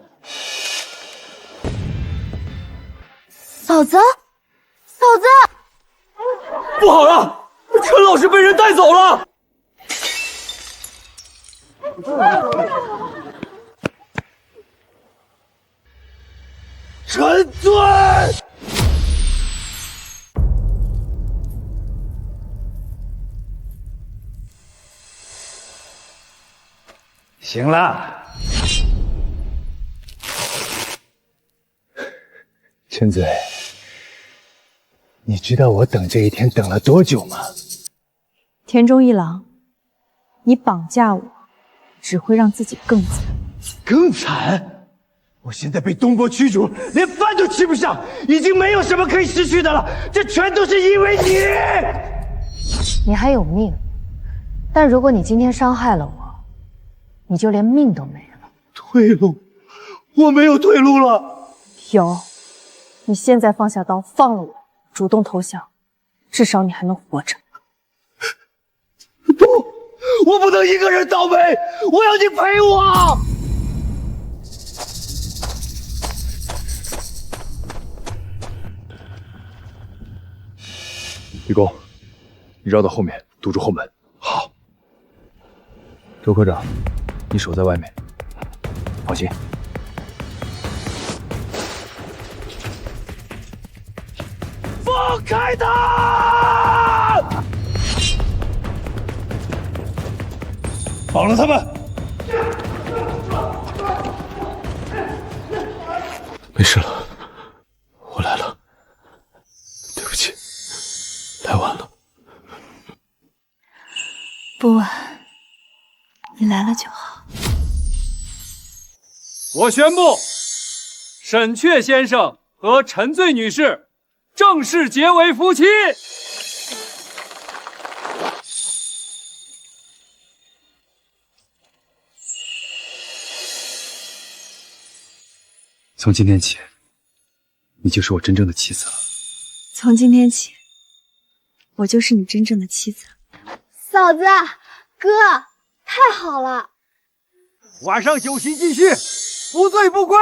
嫂子，不好了，陈老师被人带走了。陈醉！行了，陈嘴，你知道我等这一天等了多久吗？田中一郎，你绑架我，只会让自己更惨。更惨？我现在被东伯驱逐，连饭都吃不上，已经没有什么可以失去的了。这全都是因为你！你还有命，但如果你今天伤害了我，你就连命都没了。退路？我没有退路了。有，你现在放下刀，放了我，主动投降，至少你还能活着。不，我不能一个人倒霉，我要你陪我。李工，你绕到后面，堵住后门。好。周科长，你守在外面。放心。放开他！绑了他们！没事了，我来了。对不起，太晚了。不晚，你来了就好。我宣布，沈雀先生和陈醉女士正式结为夫妻。从今天起，你就是我真正的妻子了。从今天起，我就是你真正的妻子。嫂子，哥，太好了！晚上酒席继续，不醉不归。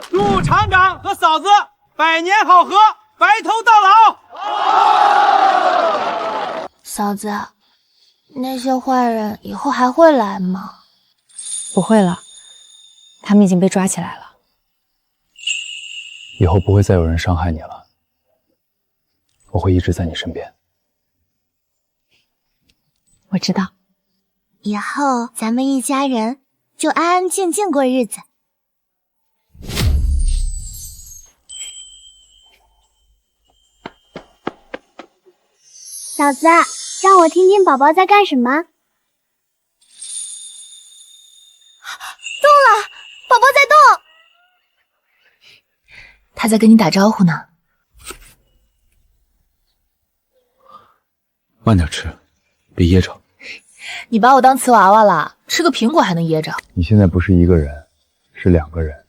祝厂长和嫂子百年好合，白头到老。嫂子，那些坏人以后还会来吗？不会了，他们已经被抓起来了。以后不会再有人伤害你了，我会一直在你身边。我知道。以后咱们一家人就安安静静过日子。嫂子，让我听听宝宝在干什么。动了，宝宝在动。他在跟你打招呼呢。慢点吃，别噎着。你把我当瓷娃娃了，吃个苹果还能噎着？你现在不是一个人，是2个人，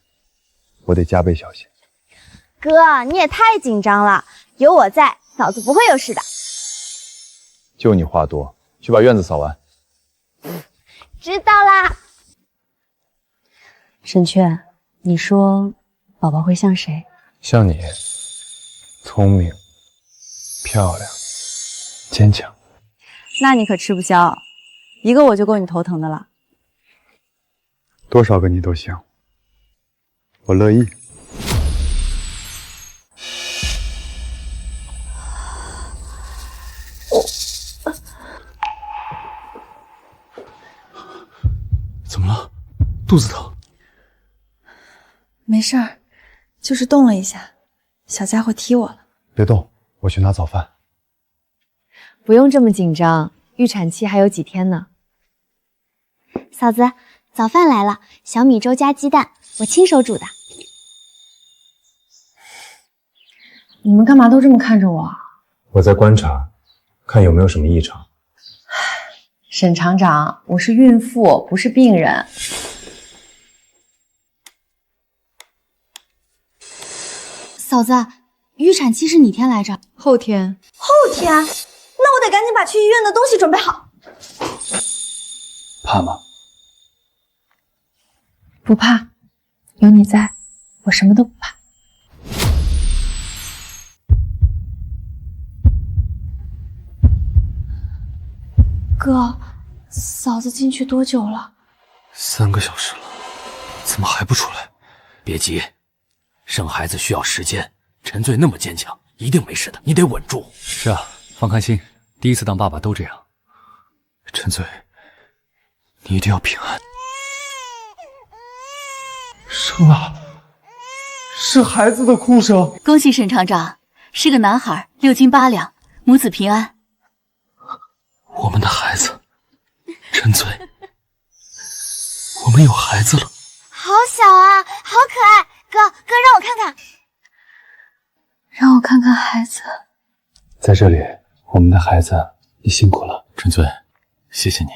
我得加倍小心。哥，你也太紧张了，有我在，嫂子不会有事的。就你话多，去把院子扫完。知道啦。沈雀，你说宝宝会像谁？像你，聪明、漂亮、坚强。那你可吃不消，一个我就够你头疼的了。多少个你都行，我乐意。怎么了？肚子疼？没事儿，就是动了一下，小家伙踢我了。别动，我去拿早饭。不用这么紧张，预产期还有几天呢。嫂子，早饭来了，小米粥加鸡蛋，我亲手煮的。你们干嘛都这么看着我？我在观察，看有没有什么异常。沈厂长，我是孕妇，不是病人。嫂子，预产期是哪天来着？后天。后天？那我得赶紧把去医院的东西准备好。怕吗？不怕，有你在，我什么都不怕。哥，嫂子进去多久了？3个小时了，怎么还不出来？别急，生孩子需要时间。陈醉那么坚强，一定没事的，你得稳住。是啊，放开心，第一次当爸爸都这样。陈醉，你一定要平安。生了，是孩子的哭声。恭喜沈厂长，是个男孩，6斤8两，母子平安。我们的孩子，陈醉，我们有孩子了。好小啊，好可爱。哥，让我看看。让我看看孩子。在这里，我们的孩子，你辛苦了。陈醉，谢谢你，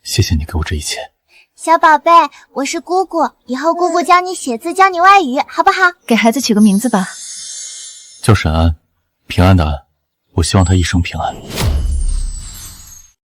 谢谢你给我这一切。小宝贝，我是姑姑，以后姑姑教你写字，教你外语，好不好？给孩子取个名字吧。叫沈安，平安的安，我希望他一生平安。